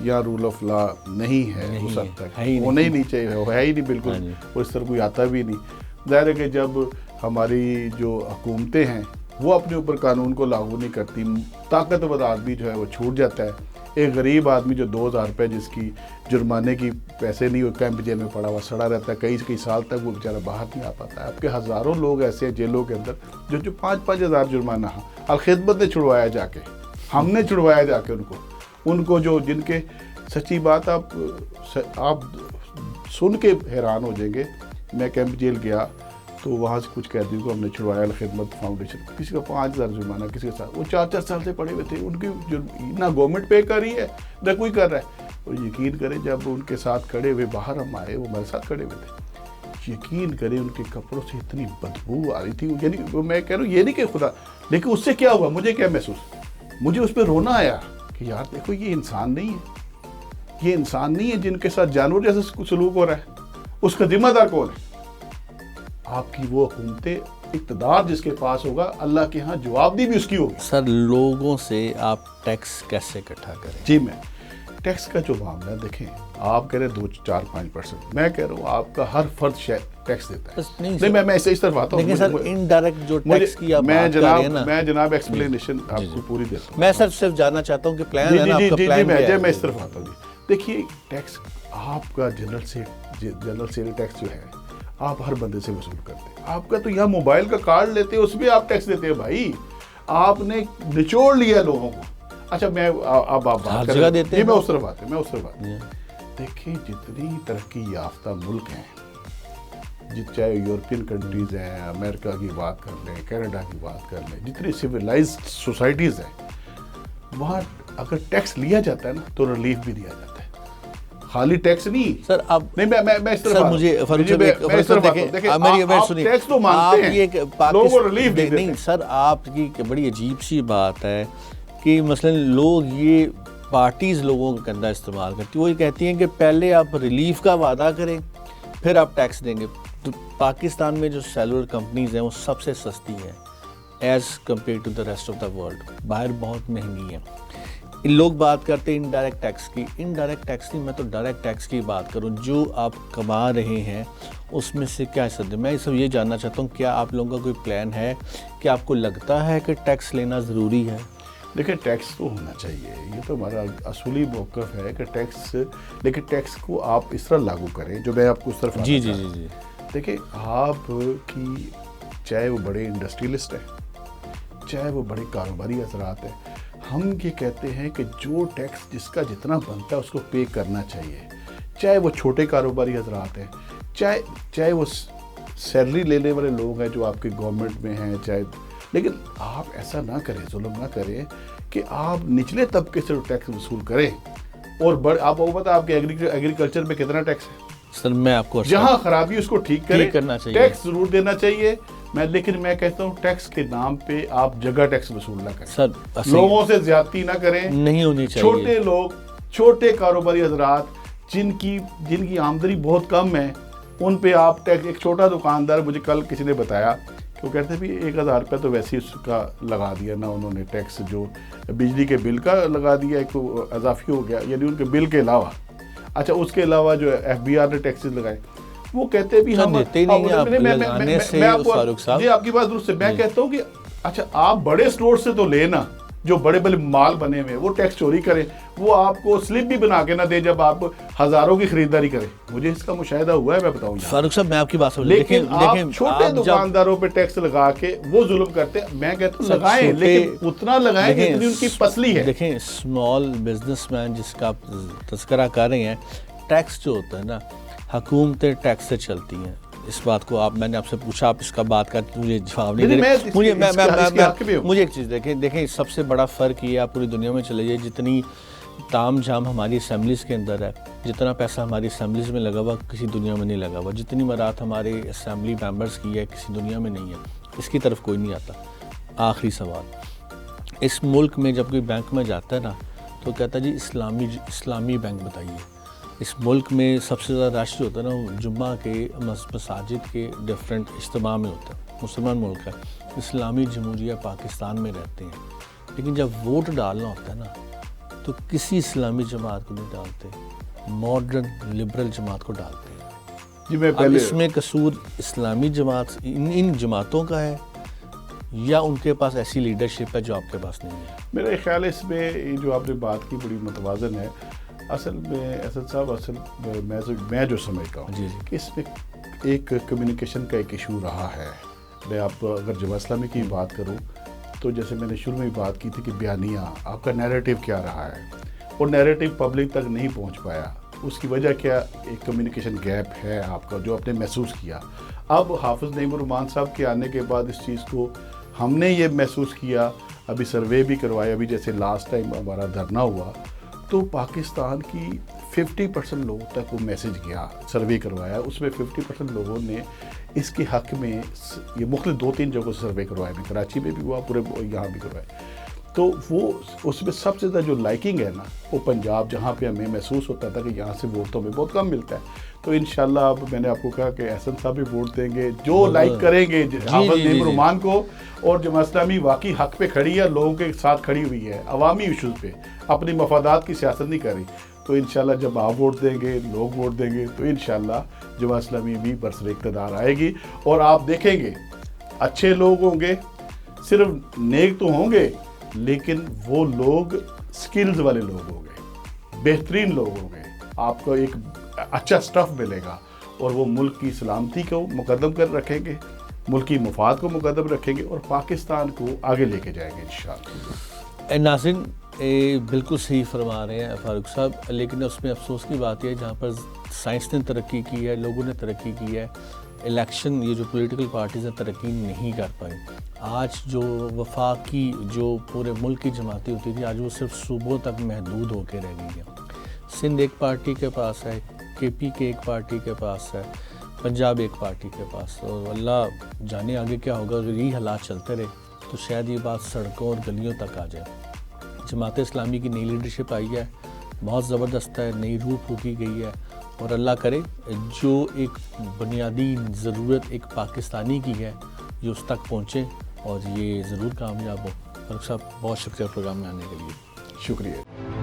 یہاں رول آف لا نہیں ہے. اس حد تک ہونا ہی نہیں چاہیے، وہ ہے ہی نہیں بالکل، اور اس طرح کوئی آتا بھی نہیں. ظاہر ہے کہ جب ہماری جو حکومتیں ہیں وہ اپنے اوپر قانون کو لاگو نہیں کرتی، طاقتور آدمی جو ہے وہ چھوٹ جاتا ہے. ایک غریب آدمی جو 2,000 روپے جس کی جرمانے کی پیسے نہیں ہوئے، کیمپ جیل میں پڑا ہوا سڑا رہتا ہے، کئی سال تک وہ بیچارہ باہر نہیں آ پاتا ہے. آپ کے ہزاروں لوگ ایسے ہیں جیلوں کے اندر جو 5-5 ہزار جرمانہ الخدمت نے چھڑوایا جا کے، ہم نے چھڑوایا جا کے ان کو جو جن کے، سچی بات آپ سن کے حیران ہو جائیں گے. میں کیمپ جیل گیا تو وہاں سے کچھ قیدیوں کو ہم نے چھڑوایا، الخدمت فاؤنڈیشن، کسی کا 5,000 جرمانہ، کسی کے ساتھ وہ 4 سال سے پڑے ہوئے تھے. ان کی نہ گورنمنٹ پے کر رہی ہے نہ کوئی کر رہا ہے. اور یقین کریں جب ان کے ساتھ کھڑے ہوئے باہر ہم آئے، وہ ہمارے ساتھ کھڑے ہوئے تھے، یقین کریں ان کے کپڑوں سے اتنی بدبو آ رہی تھی. یعنی میں کہہ رہا ہوں یہ نہیں کہ خدا، لیکن اس سے کیا ہوا، مجھے کیا محسوس، مجھے اس پہ رونا آیا کہ یار دیکھو یہ انسان نہیں ہے، یہ انسان نہیں ہے جن کے ساتھ جانور جیسا سلوک ہو رہا ہے. اس کا ذمہ دار کون ہے؟ آپ کی وہ حکومتیں، اقتدار جس کے پاس ہوگا، اللہ کے ہاں جواب دی بھی اس کی ہوگی. سر لوگوں سے آپ ٹیکس کیسے اکٹھا کریں؟ جی میں ٹیکس کا جو معاملہ دیکھیں، آپ کہہ رہے 2-4-5%، میں کہہ رہا ہوں آپ کا ہر فرد ٹیکس دیتا ہے. نہیں میں اس طرف آتا ہوں، لیکن سر انڈائریکٹ جو ٹیکس کی آپ بات کر رہے ہیں نا، میں جناب ایکسپلینیشن آپ کو پوری دیتا ہوں. میں سر صرف جاننا چاہتا ہوں کہ پلان ہے نا آپ کا، پلان کیا ہے؟ میں اس طرف آتا ہوں. دیکھیے ٹیکس آپ کا جنرل سیل ٹیکس جو ہے آپ ہر بندے سے وصول کرتے ہیں. آپ کا تو یہاں موبائل کا کارڈ لیتے ہیں، اس میں آپ ٹیکس دیتے ہیں. بھائی آپ نے نچوڑ لیا لوگوں کو. اچھا میں اب آپ بات کر رہے ہیں، میں اس طرف آتے ہیں. دیکھیں جتنی ترقی یافتہ ملک ہیں، چاہے یورپین کنٹریز ہیں، امریکہ کی بات کر لیں، کینیڈا کی بات کر لیں، جتنی سویلائزڈ سوسائٹیز ہیں، وہاں اگر ٹیکس لیا جاتا ہے نا تو ریلیف بھی دیا جاتا ہے، خالی ٹیکس نہیں. سر اب نہیں میں اس طرح سر مجھے فاروق صاحب دیکھیں میری بات سنیے، ٹیکس تو آپ مانتے ہیں، یہ لوگوں کو ریلیف نہیں نہیں سر، آپ کی بڑی عجیب سی بات ہے کہ مثلا لوگ یہ پارٹیز لوگوں کا گندا استعمال کرتی ہیں، وہ یہ کہتی ہیں کہ پہلے آپ ریلیف کا وعدہ کریں پھر آپ ٹیکس دیں گے. تو پاکستان میں جو سیلولر کمپنیز ہیں وہ سب سے سستی ہیں as compared to the rest of the world, باہر بہت مہنگی ہیں. لوگ بات کرتے ہیں انڈائریکٹ ٹیکس کی، انڈائریکٹ ٹیکس نہیں، میں تو ڈائریکٹ ٹیکس کی بات کروں. جو آپ کما رہے ہیں اس میں سے کیا حصہ دیں. میں سب یہ جاننا چاہتا ہوں کیا آپ لوگوں کا کوئی پلان ہے کہ آپ کو لگتا ہے کہ ٹیکس لینا ضروری ہے؟ دیکھیں ٹیکس تو ہونا چاہیے، یہ تو ہمارا اصولی موقف ہے کہ ٹیکس، لیکن ٹیکس کو آپ اس طرح لاگو کریں جو میں آپ کو اس طرف جی. دیکھیں آپ کی چاہے وہ بڑے انڈسٹریلسٹ ہیں، چاہے وہ بڑے کاروباری حضرات ہیں، ہم یہ کہتے ہیں کہ جو ٹیکس جس کا جتنا بنتا ہے اس کو پے کرنا چاہیے، چاہے وہ چھوٹے کاروباری حضرات ہیں، چاہے وہ سیلری لینے والے لوگ ہیں جو آپ کے گورنمنٹ میں ہیں، چاہے، لیکن آپ ایسا نہ کریں، ظلم نہ کریں کہ آپ نچلے طبقے سے ٹیکس وصول کریں اور آپ کو پتہ آپ کے ایگریکلچر میں کتنا ٹیکس ہے. سر میں آپ کو جہاں خرابی اس کو ٹھیک کرنا چاہیے، ٹیکس ضرور دینا چاہیے. لیکن میں کہتا ہوں ٹیکس کے نام پہ آپ جگہ ٹیکس وصول نہ کریں، سر لوگوں سے زیادتی نہ کریں، نہیں ہونی چاہیے. چھوٹے لوگ، چھوٹے کاروباری حضرات جن کی آمدنی بہت کم ہے، ان پہ آپ ٹیکس. ایک چھوٹا دکاندار مجھے کل کسی نے بتایا کہ وہ کہتے ہیں بھی 1000 روپیہ تو ویسے ہی اس کا لگا دیا نا انہوں نے، ٹیکس جو بجلی کے بل کا لگا دیا، ایک اضافی ہو گیا، یعنی ان کے بل کے علاوہ. اچھا اس کے علاوہ جو FBR نے ٹیکسز لگائے، وہ کہتے بھی ہم دیتے نہیں آپ لگانے سے. فاروق صاحب جی آپ کی بات درست ہے. میں کہتا ہوں کہ اچھا آپ بڑے اسٹور سے تو لینا، جو بڑے بڑے مال بنے ہوئے وہ ٹیکس چوری کریں، وہ آپ کو سلپ بھی بنا کے نہ دے جب آپ ہزاروں کی خریداری کریں. مجھے اس کا مشاہدہ ہوا ہے، میں بتاؤں. فاروق صاحب میں آپ کی بات سمجھ، لیکن آپ چھوٹے دکانداروں پہ ٹیکس لگا کے وہ ظلم کرتے ہیں. میں کہتا ہوں لگائیں، لیکن اتنا لگائیں جتنی ان کی پسلی ہے. دیکھیں اسمال بزنس مین جس کا آپ تذکرہ کر رہے ہیں، ٹیکس جو ہوتا ہے نا، حکومتیں ٹیکس سے چلتی ہیں. اس بات کو میں نے آپ سے پوچھا، آپ اس کا بات کرتے مجھے جواب نہیں دے رہے. مجھے ایک چیز دیکھیں سب سے بڑا فرق یہ، آپ پوری دنیا میں چلے جائیں، جتنی تام جھام ہماری اسمبلیز کے اندر ہے، جتنا پیسہ ہماری اسمبلیز میں لگا ہوا کسی دنیا میں نہیں لگا ہوا، جتنی مراد ہمارے اسمبلی ممبرس کی ہے کسی دنیا میں نہیں ہے. اس کی طرف کوئی نہیں آتا. آخری سوال، اس ملک میں جب کوئی بینک میں جاتا ہے نا تو کہتا ہے جی اسلامی بینک بتائیے. اس ملک میں سب سے زیادہ رش جو ہوتا ہے نا وہ جمعہ کے مساجد کے ڈفرینٹ اجتماع میں ہوتا ہے. مسلمان ملک ہے، اسلامی جمہوریہ پاکستان میں رہتے ہیں، لیکن جب ووٹ ڈالنا ہوتا ہے نا تو کسی اسلامی جماعت کو نہیں ڈالتے، ماڈرن لبرل جماعت کو ڈالتے ہیں. جی میں اب اس میں قصور اسلامی جماعت ان جماعتوں کا ہے یا ان کے پاس ایسی لیڈرشپ ہے جو آپ کے پاس نہیں ہے؟ میرا خیال ہے اس میں جو آپ نے بات کی بڑی متوازن ہے. اصل میں اسد صاحب، میں جو سمجھتا ہوں کہ اس میں ایک کمیونیکیشن کا ایک ایشو رہا ہے. میں آپ اگر جماعت اسلامی کی بات کروں تو جیسے میں نے شروع میں بات کی تھی کہ بیانیہ آپ کا نیریٹو کیا رہا ہے، اور نیریٹو پبلک تک نہیں پہنچ پایا. اس کی وجہ کیا، ایک کمیونیکیشن گیپ ہے آپ کا جو آپ نے محسوس کیا. اب حافظ نعیم الرحمان صاحب کے آنے کے بعد اس چیز کو ہم نے یہ محسوس کیا، ابھی سروے بھی کروایا، ابھی جیسے لاسٹ ٹائم ہمارا دھرنا ہوا تو پاکستان کی 50% لوگوں تک وہ میسیج گیا. سروے کروایا، اس میں 50% لوگوں نے اس کے حق میں، یہ مختلف 2-3 جگہوں سے سروے کروایا، بھی کراچی میں بھی ہوا، پورے یہاں بھی کروائے. تو وہ اس میں سب سے زیادہ جو لائکنگ ہے نا وہ پنجاب، جہاں پہ ہمیں محسوس ہوتا تھا کہ یہاں سے ووٹ تو ہمیں بہت کم ملتا ہے. تو انشاءاللہ اب میں نے آپ کو کہا کہ احسن صاحب بھی ووٹ دیں گے، جو لائک کریں گے حافظ نعیم الرحمان کو. اور جماعت اسلامی واقعی حق پہ کھڑی ہے، لوگوں کے ساتھ کھڑی ہوئی ہے، عوامی ایشوز پہ، اپنی مفادات کی سیاست نہیں کر رہی. تو انشاءاللہ جب آپ ووٹ دیں گے، لوگ ووٹ دیں گے، تو انشاءاللہ جماعت اسلامی بھی برسر اقتدار آئے گی. اور آپ دیکھیں گے اچھے لوگ ہوں گے، صرف نیک تو ہوں گے، لیکن وہ لوگ سکلز والے لوگ ہوں گے، بہترین لوگ ہوں گے. آپ کو ایک اچھا سٹف ملے گا اور وہ ملک کی سلامتی کو مقدم کر رکھیں گے، ملکی مفاد کو مقدم رکھیں گے اور پاکستان کو آگے لے کے جائیں گے انشاءاللہ. ناظرین، بالکل صحیح فرما رہے ہیں فاروق صاحب، لیکن اس میں افسوس کی بات یہ ہے جہاں پر سائنس نے ترقی کی ہے، لوگوں نے ترقی کی ہے، الیکشن یہ جو پولیٹیکل پارٹیز ہیں ترقی نہیں کر پائیں۔ آج جو وفاقی جو پورے ملک کی جماعتیں ہوتی تھیں، آج وہ صرف صوبوں تک محدود ہو کے رہ گئی ہیں۔ سندھ ایک پارٹی کے پاس ہے، کے پی کے ایک پارٹی کے پاس ہے، پنجاب ایک پارٹی کے پاس، اور اللہ جانے آگے کیا ہوگا۔ اگر یہی حالات چلتے رہے تو شاید یہ بات سڑکوں اور گلیوں تک آ جائے۔ جماعت اسلامی کی نئی لیڈرشپ آئی ہے، بہت زبردست ہے، نئی روح پھونکی گئی ہے، اور اللہ کرے جو ایک بنیادی ضرورت ایک پاکستانی کی ہے یہ اس تک پہنچے اور یہ ضرور کامیاب ہو۔ فاروق صاحب بہت شکریہ پروگرام میں آنے کے لیے۔ شکریہ۔